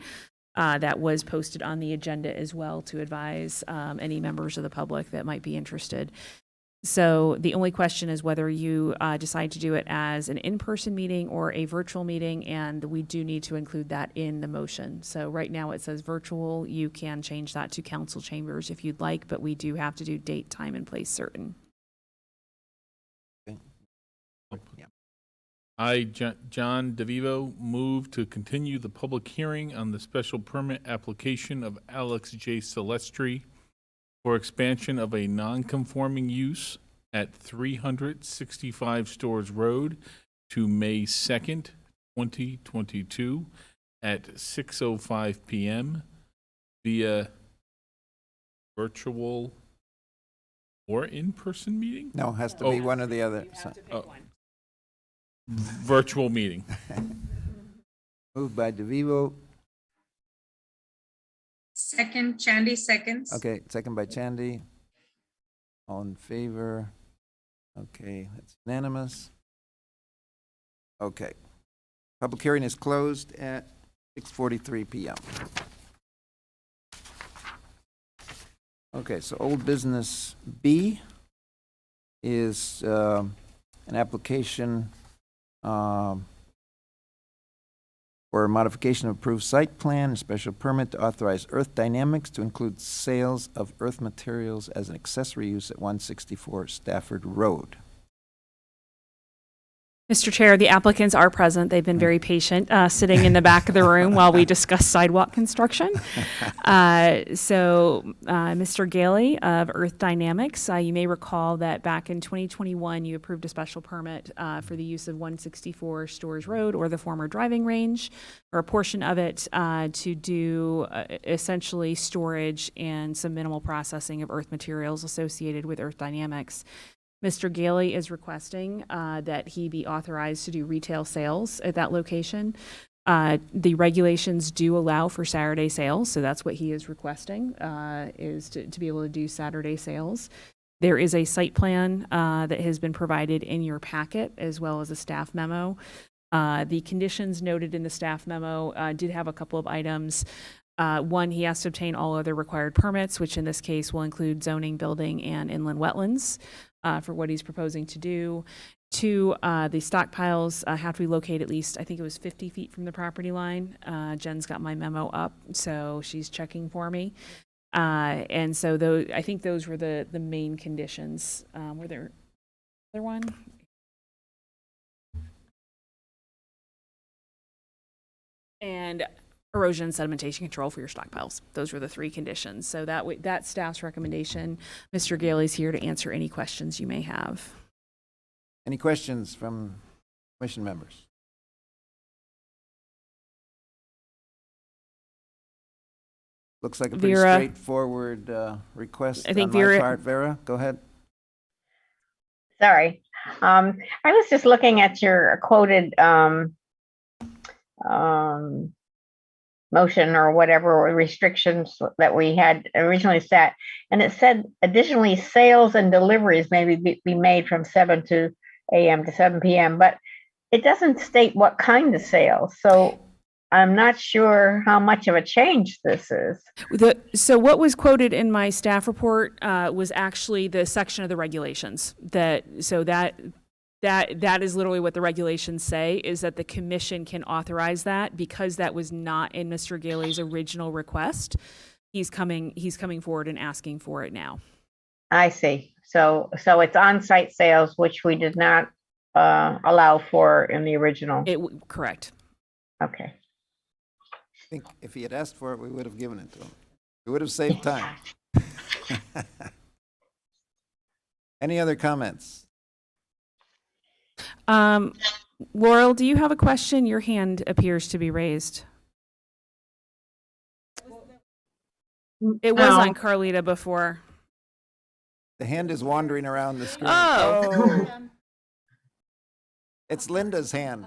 That was posted on the agenda as well to advise any members of the public that might be interested. So the only question is whether you decide to do it as an in-person meeting or a virtual meeting, and we do need to include that in the motion. So right now it says virtual. You can change that to council chambers if you'd like, but we do have to do date, time, and place certain. I, John DeVivo, move to continue the public hearing on the special permit application of Alex J. Celestri for expansion of a non-conforming use at 365 Stores Road to May 2nd, 2022 at 6:05 p.m. via virtual or in-person meeting? No, it has to be one or the other. Virtual meeting. Moved by DeVivo. Second, Chandy seconds. Okay, second by Chandy. All in favor? Okay, that's unanimous. Okay. Public hearing is closed at 6:43 p.m. Okay, so old business B is an application for a modification of approved site plan and special permit to authorize Earth Dynamics to include sales of earth materials as an accessory use at 164 Stafford Road. Mr. Chair, the applicants are present. They've been very patient, sitting in the back of the room while we discuss sidewalk construction. Mr. Gailey of Earth Dynamics, you may recall that back in 2021, you approved a special permit for the use of 164 Stores Road, or the former driving range, or a portion of it, to do essentially storage and some minimal processing of earth materials associated with Earth Dynamics. Mr. Gailey is requesting that he be authorized to do retail sales at that location. The regulations do allow for Saturday sales, so that's what he is requesting, is to be able to do Saturday sales. There is a site plan that has been provided in your packet, as well as a staff memo. The conditions noted in the staff memo did have a couple of items. One, he has to obtain all other required permits, which in this case will include zoning, building, and inland wetlands. For what he's proposing to do. Two, the stockpiles have to be located at least, I think it was 50 feet from the property line. Jen's got my memo up, so she's checking for me. And so those, I think those were the main conditions. Were there another one? And erosion and sedimentation control for your stockpiles. Those were the three conditions. So that staff's recommendation. Mr. Gailey's here to answer any questions you may have. Any questions from commission members? Looks like a pretty Vera. straightforward request I think on my Vera- part. Vera, go ahead. Sorry. I was just looking at your quoted motion or whatever, or restrictions that we had originally set. And it said additionally, sales and deliveries may be made from 7 a.m. to 7 p.m., but it doesn't state what kind of sales. So I'm not sure how much of a change this is. So what was quoted in my staff report was actually the section of the regulations that is literally what the regulations say, is that the commission can authorize that. Because that was not in Mr. Gailey's original request, he's coming forward and asking for it now. I see. So it's on-site sales, which we did not allow for in the original. Correct. Okay. I think if he had asked for it, we would have given it to him. It would have saved time. Any other comments? Laurel, do you have a question? Your hand appears to be raised. It was on Carlita before. The hand is wandering around the screen. Oh. It's Linda's hand.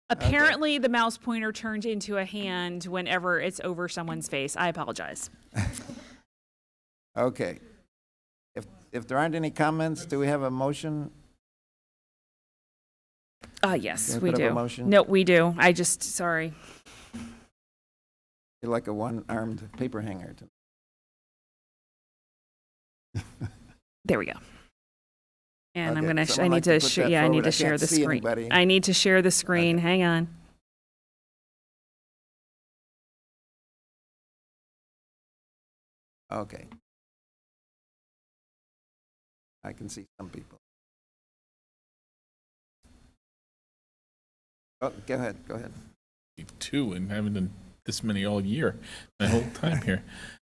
Apparently, the mouse pointer turned into a hand whenever it's over someone's face. I apologize. Okay. If there aren't any comments, do we have a motion? Yes, Can we we put up a do. motion? No, we do. Sorry. You're like a one-armed paper hanger. There we go. And I'm Okay, gonna. someone I need like to to. put Sh- that yeah, I need forward. to I share can't the see screen. anybody. I need to share the screen. Okay. Hang on. Okay. I can see some people. Oh, go ahead. Two, and haven't done this many all year, my whole time here.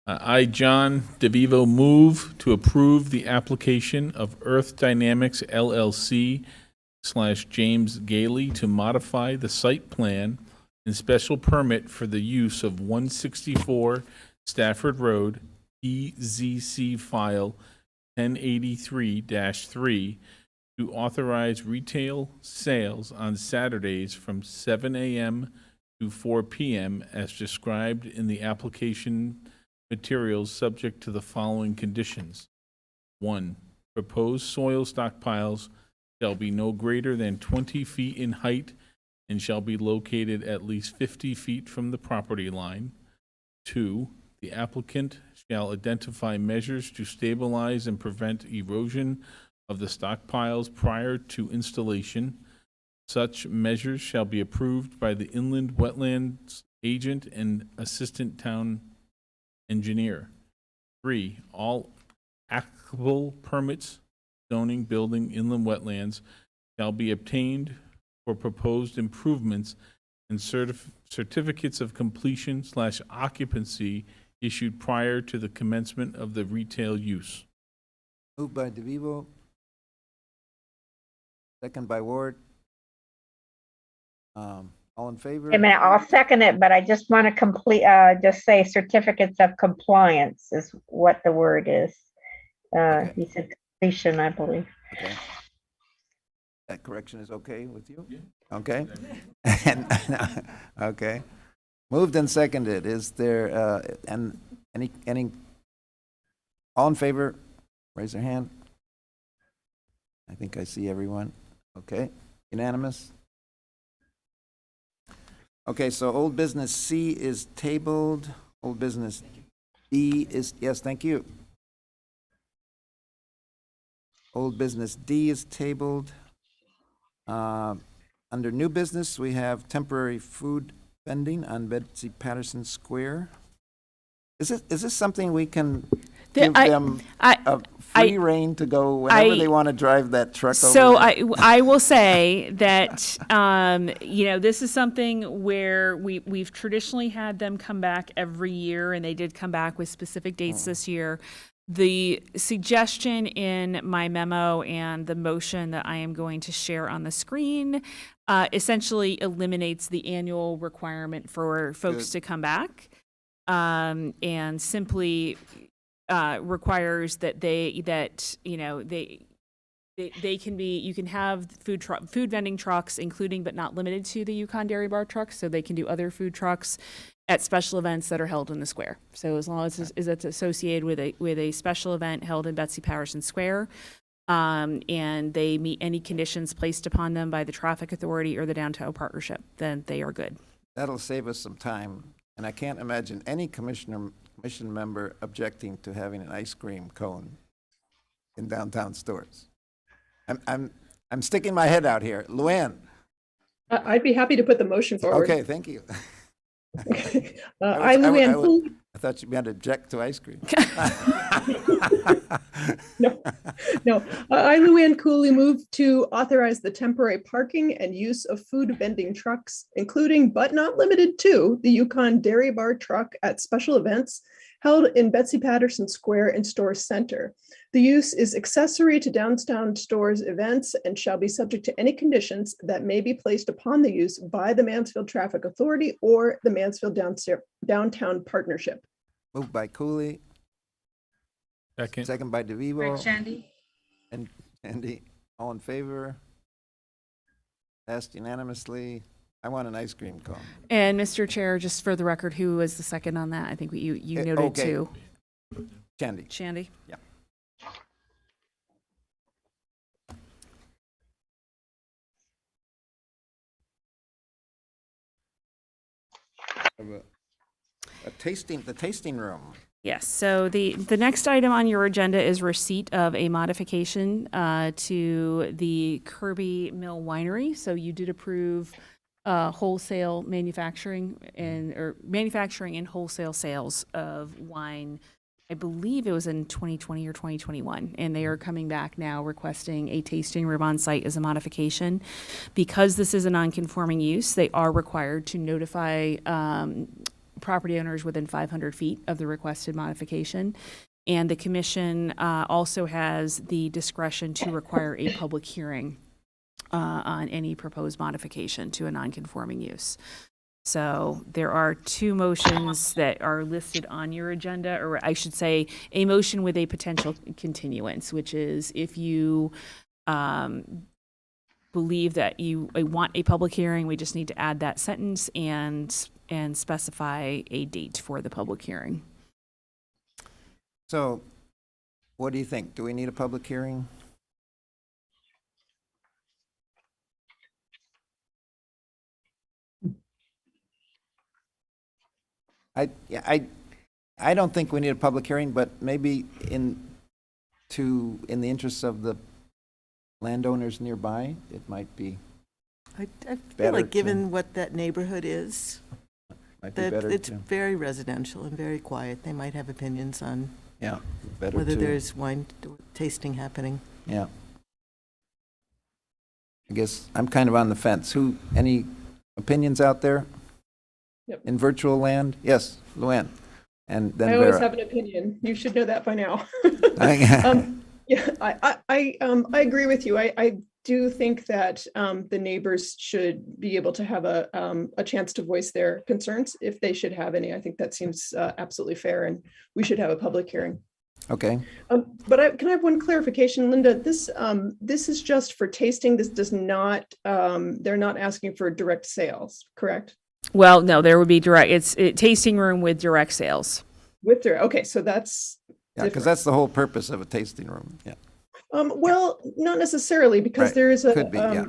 I, John DeVivo, move to approve the application of Earth Dynamics LLC / James Gailey to modify the site plan and special permit for the use of 164 Stafford Road, EZC file 1083-3, to authorize retail sales on Saturdays from 7 a.m. to 4 p.m. as described in the application materials, subject to the following conditions. 1. Proposed soil stockpiles shall be no greater than 20 feet in height and shall be located at least 50 feet from the property line. 2. The applicant shall identify measures to stabilize and prevent erosion of the stockpiles prior to installation. Such measures shall be approved by the inland wetlands agent and assistant town engineer. 3, all applicable permits, zoning, building, inland wetlands shall be obtained for proposed improvements and certificates of completion / occupancy issued prior to the commencement of the retail use. Moved by DeVivo. Second by Ward. All in favor? Wait a minute, I'll second it, but I just want to just say certificates of compliance is what the word is. Okay. He said completion, I believe. Okay. That correction is okay with you? Yeah. Okay. Okay. Moved and seconded. Is there, and any, all in favor? Raise your hand. I think I see everyone. Okay. Unanimous? Okay, so old business C is tabled. Old business D is, yes, thank you. Old business D is tabled. Under new business, we have temporary food vending on Betsy Patterson Square. Is this something we can give them a free rein to go whenever they want to drive that truck over? So there? I will say that, this is something where we've traditionally had them come back every year, and they did come back with specific dates this year. The suggestion in my memo and the motion that I am going to share on the screen essentially eliminates the annual requirement for folks to come back, and simply requires that they can be, you can have food vending trucks, including but not limited to the Yukon Dairy Bar trucks, so they can do other food trucks at special events that are held in the square. So as long as it's associated with a special event held in Betsy Patterson Square, and they meet any conditions placed upon them by the traffic authority or the downtown partnership, then they are good. That'll save us some time, and I can't imagine any commission member objecting to having an ice cream cone in downtown stores. I'm sticking my head out here. Luann? I'd be happy to put the motion forward. Okay, thank you. I, Luann Cooley. I thought you meant object to ice cream. No. I, Luann Cooley, move to authorize the temporary parking and use of food vending trucks, including but not limited to the Yukon Dairy Bar truck at special events held in Betsy Patterson Square and Store Center. The use is accessory to downtown stores events and shall be subject to any conditions that may be placed upon the use by the Mansfield Traffic Authority or the Mansfield Downtown Partnership. Moved by Cooley, Second. second by DeVivo. Shandy. And Andy, all in favor? Passed unanimously. I want an ice cream cone. And Mr. Chair, just for the record, who was the second on that? I think you noted okay. two. Chandy. Shandy? Yeah. The tasting room. Yes, so the next item on your agenda is receipt of a modification to the Kirby Mill Winery. So you did approve wholesale manufacturing and wholesale sales of wine. I believe it was in 2020 or 2021, and they are coming back now requesting a tasting room on site as a modification. Because this is a non-conforming use, they are required to notify property owners within 500 feet of the requested modification. And the commission also has the discretion to require a public hearing on any proposed modification to a non-conforming use. So there are two motions that are listed on your agenda, or I should say, a motion with a potential continuance, which is if you believe that you want a public hearing, we just need to add that sentence and specify a date for the public hearing. So what do you think? Do we need a public hearing? I don't think we need a public hearing, but maybe in the interests of the landowners nearby, it might be I feel better like, given to- what that neighborhood is, might be that better it's to, very residential and very quiet. They might have opinions on yeah, better whether to, there's wine tasting happening. yeah. I guess I'm kind of on the fence. Any opinions out there? Yep. In virtual land? Yes, Luann. And then I always Vera. have an opinion. You should know that by now. I- Yeah, I agree with you. I do think that the neighbors should be able to have a chance to voice their concerns if they should have any. I think that seems absolutely fair, and we should have a public hearing. Okay, But can I have one clarification, Linda? This is just for tasting. This does not, they're not asking for direct sales, correct? Well, no, there would be tasting room with direct sales. Okay, so that's yeah, because different. that's the whole purpose of a tasting room, yeah. Well, not necessarily, because Right. there is Could be, yeah.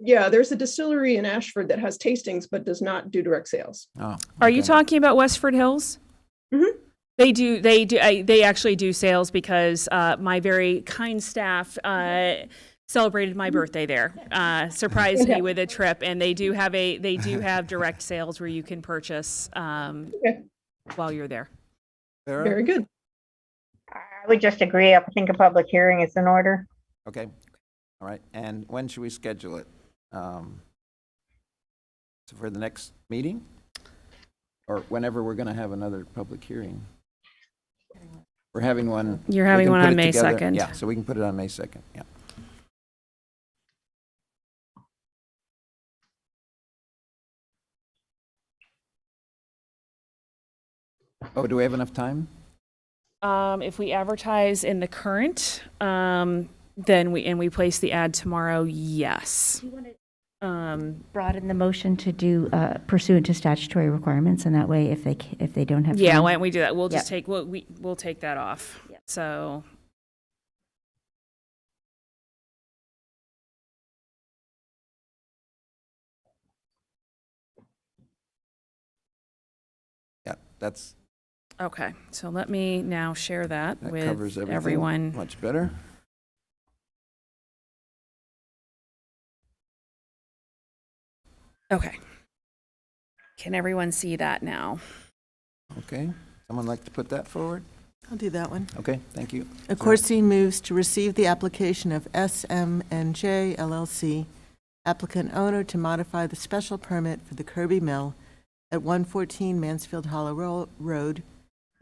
Yeah, there's a distillery in Ashford that has tastings but does not do direct sales. Oh, Are you okay. talking about Westford Hills? Mhm. They actually do sales because my very kind staff celebrated my birthday there, surprised me with a trip, and they do have direct sales where you can purchase while you're there. Vera? Very good. I would just agree. I think a public hearing is in order. Okay, all right. And when should we schedule it? So for the next meeting? Or whenever we're going to have another public hearing? We're having one. You're we having can one put on it May together. 2nd. Yeah, so we can put it on May 2nd, yeah. Oh, do we have enough time? If we advertise in the current, then we place the ad tomorrow, yes. Broaden the motion to do pursuant to statutory requirements, and that way, if they don't have. Yeah, time- why don't we do that? We'll just Yep. we'll take that off. Yep. So, Yeah, that's, okay, so let me now share that that with covers everything everyone. much better. Okay. Can everyone see that now? Okay, someone like to put that forward? I'll do that one. Okay, thank you. Accorsi moves to receive the application of SMNJ LLC, applicant owner, to modify the special permit for the Kirby Mill at 114 Mansfield Hollow Road,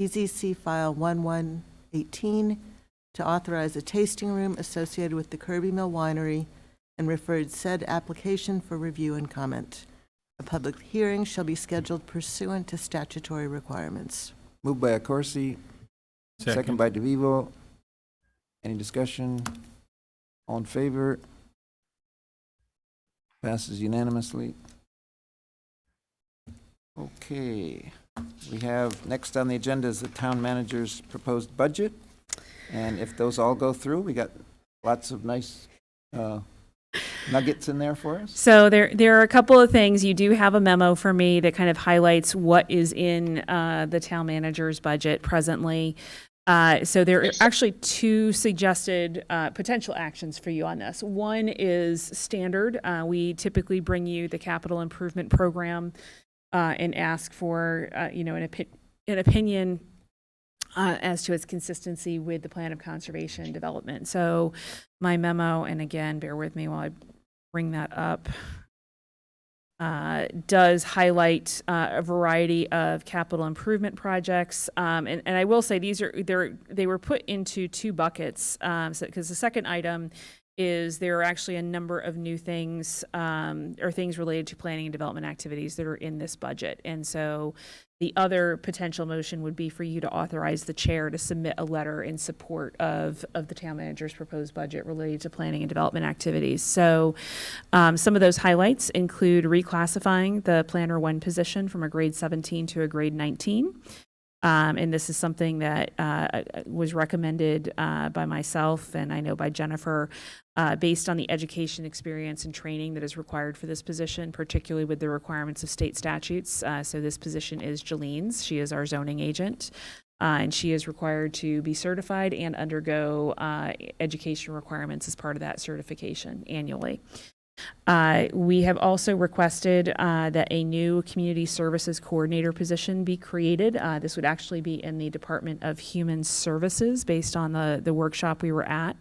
EZC file 1118, to authorize a tasting room associated with the Kirby Mill Winery and referred said application for review and comment. A public hearing shall be scheduled pursuant to statutory requirements. Moved by Accorsi, second by DeVivo. Any discussion? All in favor? Passes unanimously. Okay, we have, next on the agenda is the town manager's proposed budget. And if those all go through, we got lots of nice nuggets in there for us. So there are a couple of things. You do have a memo for me that kind of highlights what is in the town manager's budget presently. So there are actually two suggested potential actions for you on this. One is standard. We typically bring you the capital improvement program and ask for an opinion as to its consistency with the plan of conservation and development. So my memo, and again, bear with me while I bring that up, does highlight a variety of capital improvement projects. And I will say they were put into two buckets, because the second item is there are actually a number of new things or things related to planning and development activities that are in this budget. And so the other potential motion would be for you to authorize the chair to submit a letter in support of the town manager's proposed budget related to planning and development activities. So some of those highlights include reclassifying the planner 1 position from a grade 17 to a grade 19. And this is something that was recommended by myself and I know by Jennifer based on the education experience and training that is required for this position, particularly with the requirements of state statutes. So this position is Jolene's. She is our zoning agent. And she is required to be certified and undergo education requirements as part of that certification annually. We have also requested that a new community services coordinator position be created. This would actually be in the Department of Human Services based on the workshop we were at.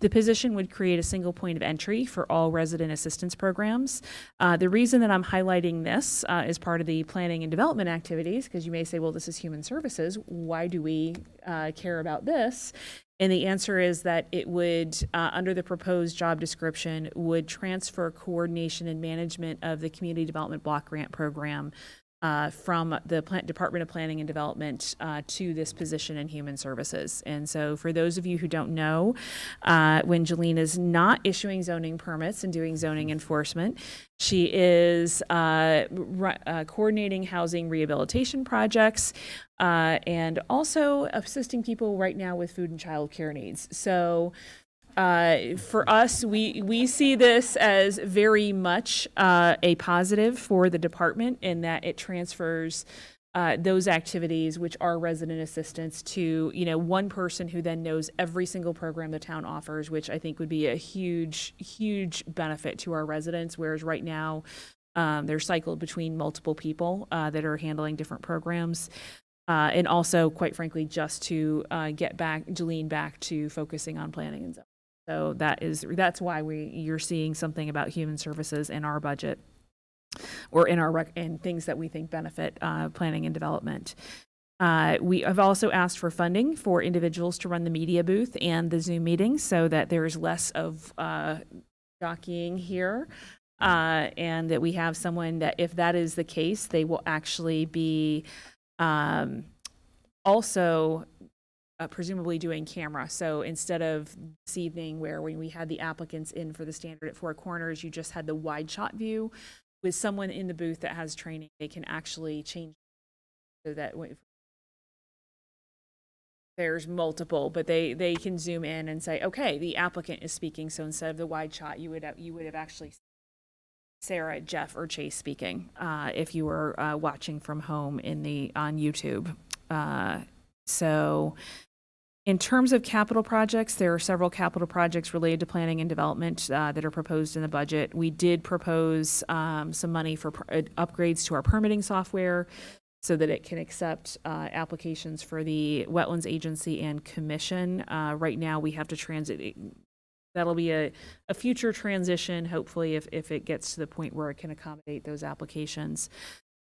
The position would create a single point of entry for all resident assistance programs. The reason that I'm highlighting this is part of the planning and development activities, because you may say, well, this is human services. Why do we care about this? And the answer is that it would, under the proposed job description, would transfer coordination and management of the Community Development Block Grant Program from the Department of Planning and Development to this position in Human Services. And so for those of you who don't know, when Jolene is not issuing zoning permits and doing zoning enforcement, she is coordinating housing rehabilitation projects and also assisting people right now with food and child care needs. So for us, we see this as very much a positive for the department in that it transfers those activities, which are resident assistance, to one person who then knows every single program the town offers, which I think would be a huge benefit to our residents. Whereas right now, they're cycled between multiple people that are handling different programs. And also, quite frankly, just to get Jolene back to focusing on planning and zoning. So that's why you're seeing something about human services in our budget, or in our in things that we think benefit planning and development. We have also asked for funding for individuals to run the media booth and the Zoom meetings, so that there's less of jockeying here, and that we have someone that, if that is the case, they will actually be also presumably doing camera. So instead of this evening where when we had the applicants in for the standard at Four Corners, you just had the wide shot view, with someone in the booth that has training, they can actually change so that there's multiple, but they can zoom in and say, okay, the applicant is speaking. So instead of the wide shot, you would have actually Sarah, Jeff, or Chase speaking if you were watching from home on YouTube. So in terms of capital projects, there are several capital projects related to planning and development that are proposed in the budget. We did propose some money for upgrades to our permitting software so that it can accept applications for the Wetlands Agency and Commission. Right now, we have to transit. That'll be a future transition, hopefully, if it gets to the point where it can accommodate those applications.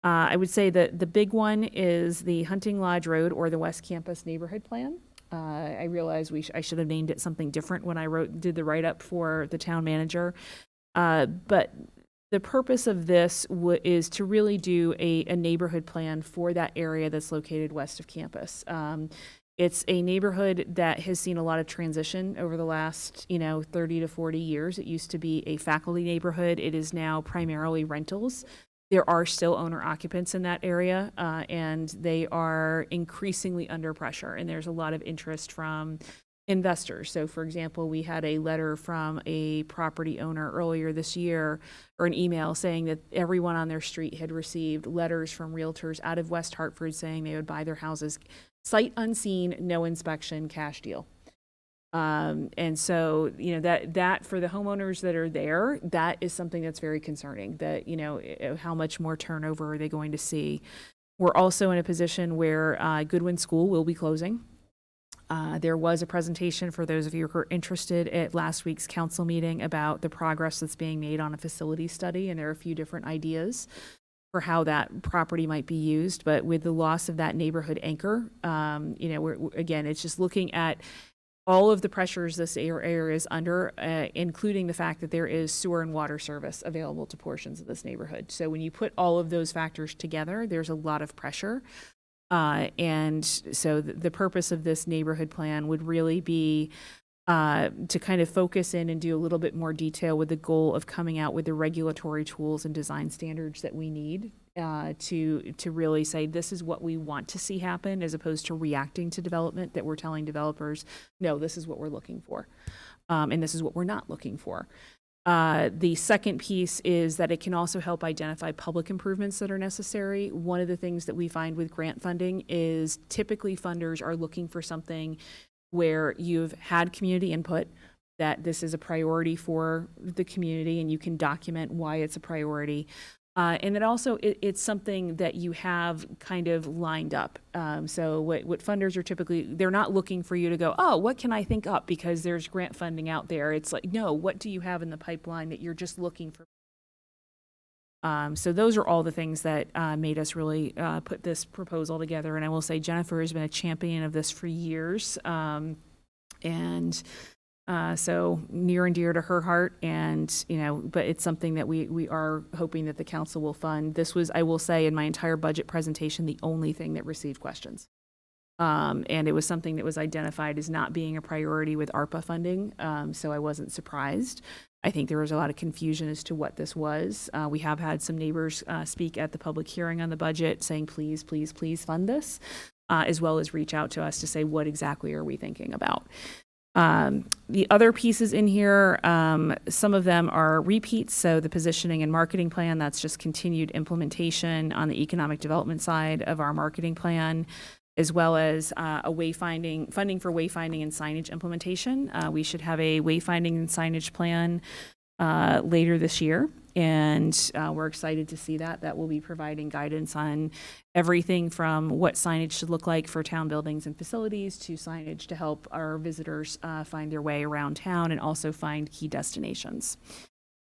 I would say that the big one is the Hunting Lodge Road, or the West Campus Neighborhood Plan. I realize I should have named it something different when I did the write-up for the town manager. But the purpose of this is to really do a neighborhood plan for that area that's located west of campus. It's a neighborhood that has seen a lot of transition over the last, 30 to 40 years. It used to be a faculty neighborhood. It is now primarily rentals. There are still owner occupants in that area, and they are increasingly under pressure. And there's a lot of interest from investors. So, for example, we had a letter from a property owner earlier this year, or an email saying that everyone on their street had received letters from realtors out of West Hartford saying they would buy their houses sight unseen, no inspection, cash deal. And so, that for the homeowners that are there, that is something that's very concerning, that, how much more turnover are they going to see? We're also in a position where Goodwin School will be closing. There was a presentation for those of you who are interested at last week's council meeting about the progress that's being made on a facility study, and there are a few different ideas for how that property might be used. But with the loss of that neighborhood anchor, again, it's just looking at all of the pressures this area is under, including the fact that there is sewer and water service available to portions of this neighborhood. So when you put all of those factors together, there's a lot of pressure. And so the purpose of this neighborhood plan would really be to kind of focus in and do a little bit more detail with the goal of coming out with the regulatory tools and design standards that we need to really say this is what we want to see happen, as opposed to reacting to development that we're telling developers, no, this is what we're looking for, and this is what we're not looking for. The second piece is that it can also help identify public improvements that are necessary. One of the things that we find with grant funding is typically funders are looking for something where you've had community input, that this is a priority for the community, and you can document why it's a priority. And that also it's something that you have kind of lined up. So what funders are typically, they're not looking for you to go, oh, what can I think up because there's grant funding out there. It's like, no, what do you have in the pipeline that you're just looking for? So those are all the things that made us really put this proposal together. And I will say Jennifer has been a champion of this for years. So near and dear to her heart, and, but it's something that we are hoping that the council will fund. This was, I will say, in my entire budget presentation, the only thing that received questions. And it was something that was identified as not being a priority with ARPA funding, so I wasn't surprised. I think there was a lot of confusion as to what this was. We have had some neighbors speak at the public hearing on the budget saying, please, please, please fund this, as well as reach out to us to say, what exactly are we thinking about? The other pieces in here, some of them are repeats. So the positioning and marketing plan, that's just continued implementation on the economic development side of our marketing plan, as well as funding for wayfinding and signage implementation. We should have a wayfinding and signage plan later this year. And we're excited to see that. That will be providing guidance on everything from what signage should look like for town buildings and facilities to signage to help our visitors find their way around town and also find key destinations.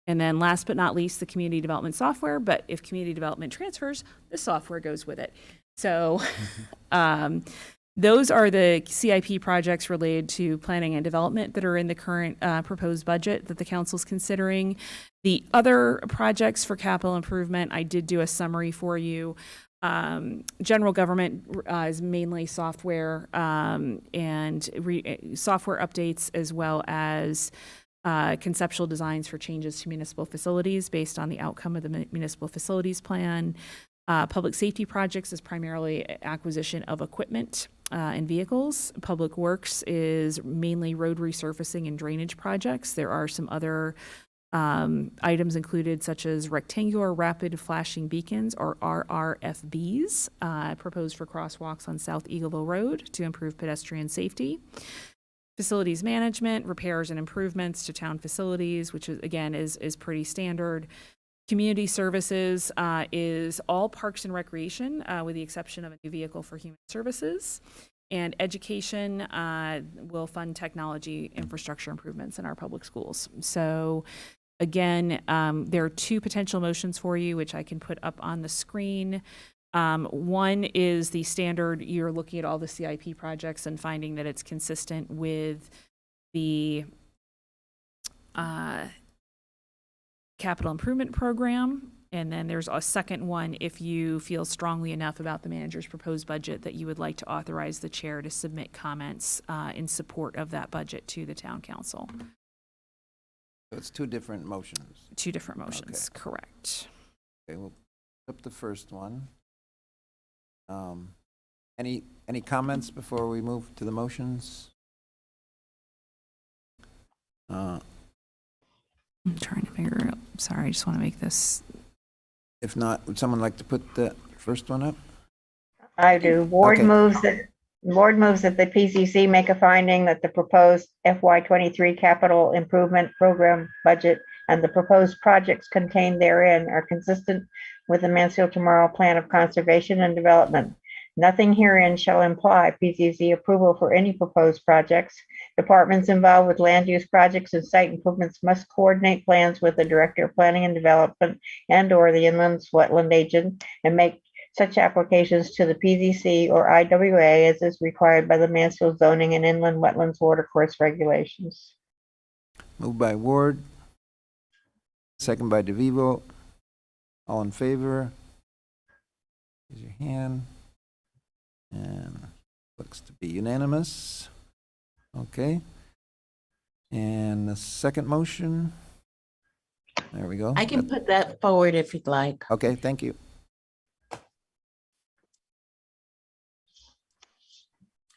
And then last but not least, the community development software. But if community development transfers, the software goes with it. So those are the CIP projects related to planning and development that are in the current proposed budget that the council's considering. The other projects for capital improvement, I did do a summary for you. General government is mainly software and software updates, as well as conceptual designs for changes to municipal facilities based on the outcome of the municipal facilities plan. Public safety projects is primarily acquisition of equipment and vehicles. Public works is mainly road resurfacing and drainage projects. There are some other items included, such as rectangular rapid flashing beacons, or RRFBs, proposed for crosswalks on South Eagleville Road to improve pedestrian safety. Facilities management, repairs and improvements to town facilities, which is, again, is pretty standard. Community services is all parks and recreation, with the exception of a new vehicle for human services. And education will fund technology infrastructure improvements in our public schools. So again, there are two potential motions for you, which I can put up on the screen. One is the standard, you're looking at all the CIP projects and finding that it's consistent with the capital improvement program. And then there's a second one if you feel strongly enough about the manager's proposed budget that you would like to authorize the chair to submit comments in support of that budget to the town council. So it's two different motions. Two different motions, correct. Okay, we'll up the first one. Any comments before we move to the motions? I'm trying to figure out, sorry, I just want to make this. If not, would someone like to put the first one up? I do. Ward Okay. moves that the PCC make a finding that the proposed FY23 capital improvement program budget and the proposed projects contained therein are consistent with the Mansfield Tomorrow Plan of Conservation and Development. Nothing herein shall imply PCC approval for any proposed projects. Departments involved with land use projects and site improvements must coordinate plans with the Director of Planning and Development and/or the inland wetland agent and make such applications to the PZC or IWA as is required by the Mansfield zoning and inland wetlands watercourse regulations. Moved by Ward, second by DeVivo. All in favor? Raise your hand. And looks to be unanimous. Okay. And the second motion. There we go. I can put that forward if you'd like. Okay, thank you.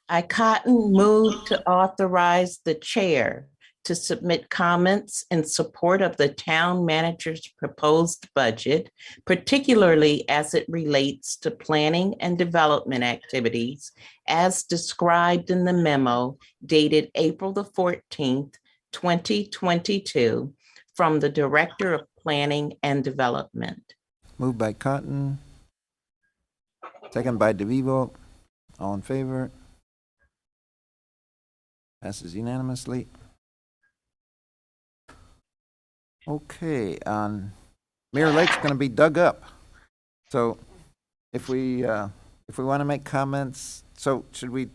I cotton move to authorize the chair to submit comments in support of the town manager's proposed budget, particularly as it relates to planning and development activities as described in the memo dated April the 14th, 2022, from the Director of Planning and Development. Moved by Cotton. Second by DeVivo. All in favor? Passes unanimously. Okay, Mirror Lake's going to be dug up. So if we want to make comments, so should we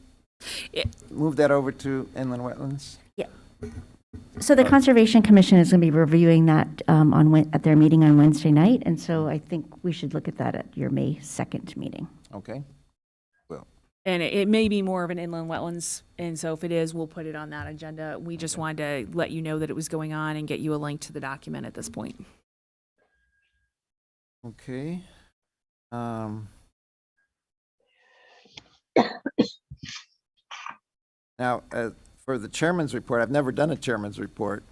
move that over to inland wetlands? So the Conservation Commission is going to be reviewing that at their meeting on Wednesday night, and so I think we should look at that at your May 2nd meeting. Okay. And it may be more of an inland wetlands, and so if it is, we'll put it on that agenda. We just wanted to let you know that it was going on and get you a link to the document at this point. Okay. Now, for the chairman's report, I've never done a chairman's report.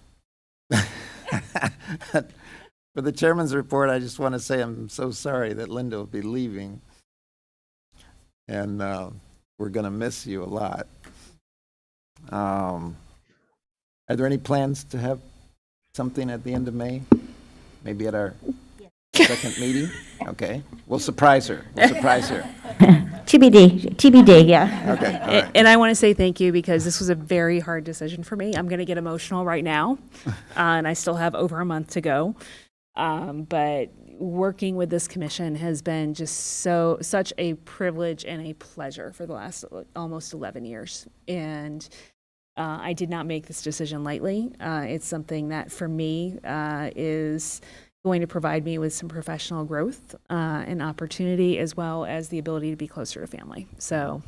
For the chairman's report, I just want to say I'm so sorry that Linda will be leaving. And we're going to miss you a lot. Are there any plans to have something at the end of May? Maybe at our second meeting? Okay. We'll surprise her. TBD, yeah. Okay. All right. And I want to say thank you because this was a very hard decision for me. I'm going to get emotional right now, and I still have over a month to go. But working with this commission has been just such a privilege and a pleasure for the last almost 11 years. And I did not make this decision lightly. It's something that for me is going to provide me with some professional growth and opportunity, as well as the ability to be closer to family. So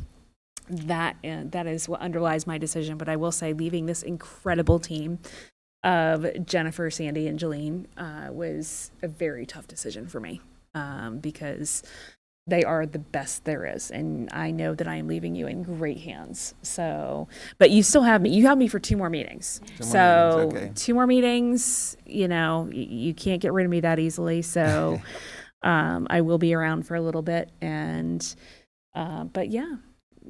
that is what underlies my decision. But I will say, leaving this incredible team of Jennifer, Sandy, and Jolene was a very tough decision for me because they are the best there is, and I know that I am leaving you in great hands. So, but you still have me. You have me for 2 more meetings. Okay. 2 more meetings. You know, you can't get rid of me that easily. So, I will be around for a little bit, and but yeah.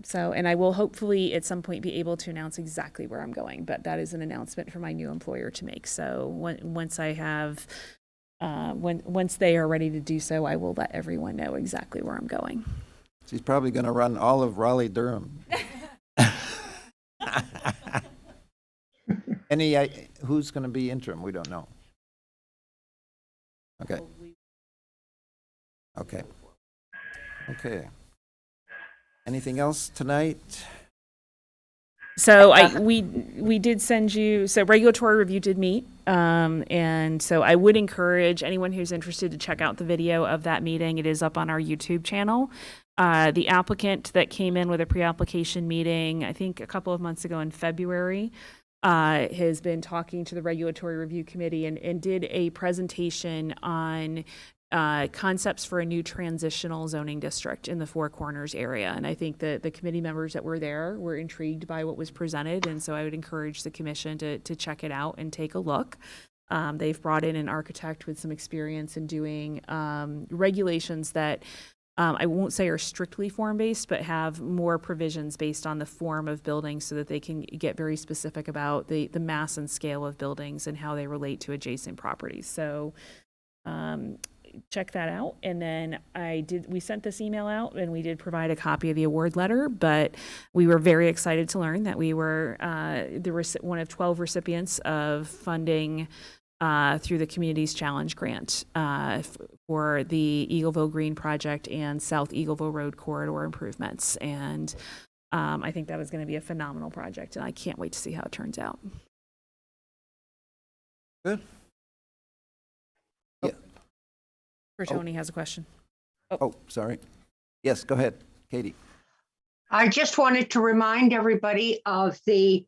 So, and I will hopefully at some point be able to announce exactly where I'm going, but that is an announcement for my new employer to make. So once I have, once they are ready to do so, I will let everyone know exactly where I'm going. She's probably going to run all of Raleigh-Durham. Who's going to be interim? We don't know. Okay. Okay. Anything else tonight? So we did send you, so regulatory review did meet. And so I would encourage anyone who's interested to check out the video of that meeting. It is up on our YouTube channel. The applicant that came in with a pre-application meeting, I think a couple of months ago in February, has been talking to the Regulatory Review Committee and did a presentation on concepts for a new transitional zoning district in the Four Corners area. And I think that the committee members that were there were intrigued by what was presented. And so I would encourage the commission to check it out and take a look. They've brought in an architect with some experience in doing regulations that I won't say are strictly form-based, but have more provisions based on the form of buildings so that they can get very specific about the mass and scale of buildings and how they relate to adjacent properties. So check that out. And then we sent this email out and we did provide a copy of the award letter, but we were very excited to learn that we were one of 12 recipients of funding through the Communities Challenge Grant for the Eagleville Green Project and South Eagleville Road corridor improvements. And I think that is going to be a phenomenal project, and I can't wait to see how it turns out. Good. Bertoni has a question. Oh, sorry. Yes, go ahead, Katie. I just wanted to remind everybody of the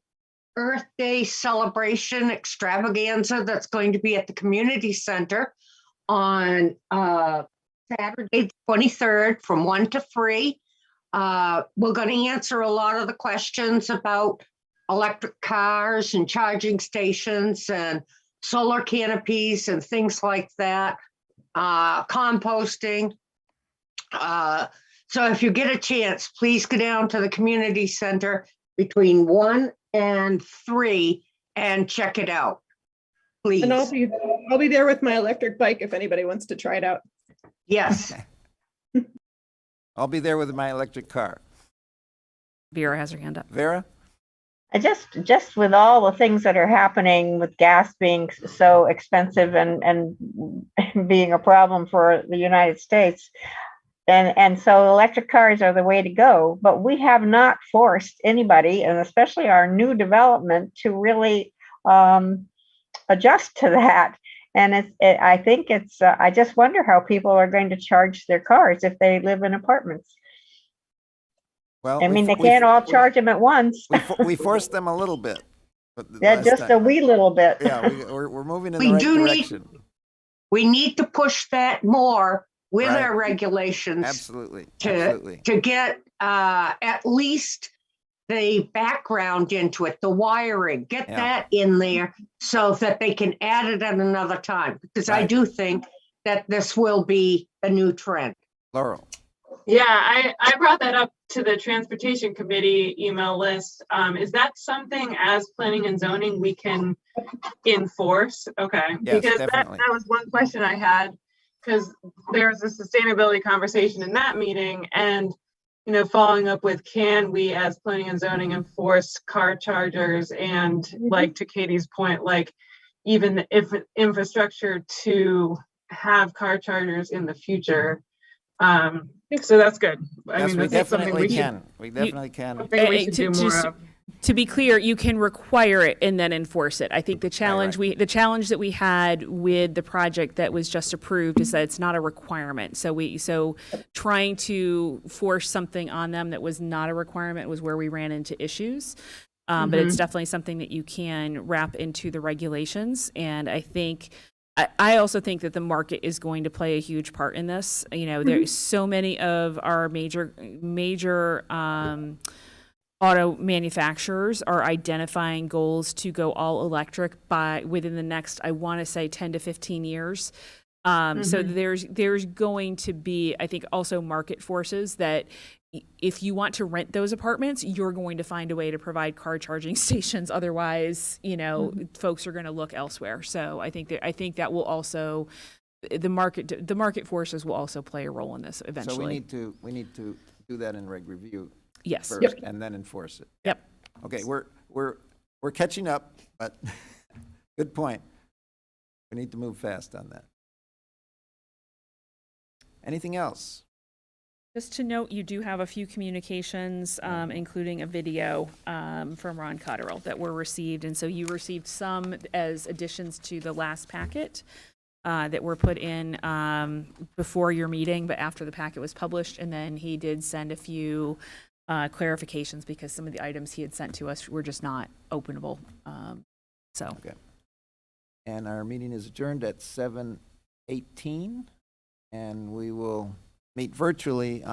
Earth Day celebration extravaganza that's going to be at the community center on Saturday, the 23rd from 1 to 3. We're going to answer a lot of the questions about electric cars and charging stations and solar canopies and things like that, composting. So if you get a chance, please go down to the community center between 1 and 3 and check it out, please. And I'll be there with my electric bike if anybody wants to try it out. Yes. I'll be there with my electric car. Vera has her hand up. Vera? I just with all the things that are happening with gas being so expensive and being a problem for the United States, and so electric cars are the way to go. But we have not forced anybody, and especially our new development, to really adjust to that. And I think I just wonder how people are going to charge their cars if they live in apartments. Well, I mean, they can't all charge them at once. We forced them a little bit. But Yeah, just a wee little bit. Yeah, we're moving in the right direction. We need to push that more with Right. our regulations. Absolutely. To get at least the background into it, the wiring, get that in there so that they can add it at another time. Because I do think that this will be a new trend. Laurel. Yeah, I brought that up to the Transportation Committee email list. Is that something as planning and zoning we can enforce? Okay, Yes, because definitely. that was one question I had, because there was a sustainability conversation in that meeting, and following up with, can we as planning and zoning enforce car chargers, and like to Katie's point, like even if infrastructure to have car chargers in the future. So that's good. Yes, we definitely can. We definitely can. Something we should do more of. To be clear, you can require it and then enforce it. I think the challenge the challenge that we had with the project that was just approved is that it's not a requirement. So trying to force something on them that was not a requirement was where we ran into issues. But it's definitely something that you can wrap into the regulations. And I also think that the market is going to play a huge part in this. There's so many of our major auto manufacturers are identifying goals to go all electric within the next, I want to say, 10 to 15 years. So there's going to be, I think, also market forces that if you want to rent those apartments, you're going to find a way to provide car charging stations. Otherwise, folks are going to look elsewhere. So I think that will also, the market forces will also play a role in this eventually. So we need to do that in reg review. Yes. First, and then enforce it. Yep. Okay, we're catching up, but good point. We need to move fast on that. Anything else? Just to note, you do have a few communications, including a video from Ron Cotterill that were received. And so you received some as additions to the last packet that were put in before your meeting, but after the packet was published. And then he did send a few clarifications because some of the items he had sent to us were just not openable. So. Okay. And our meeting is adjourned at 7:18, and we will meet virtually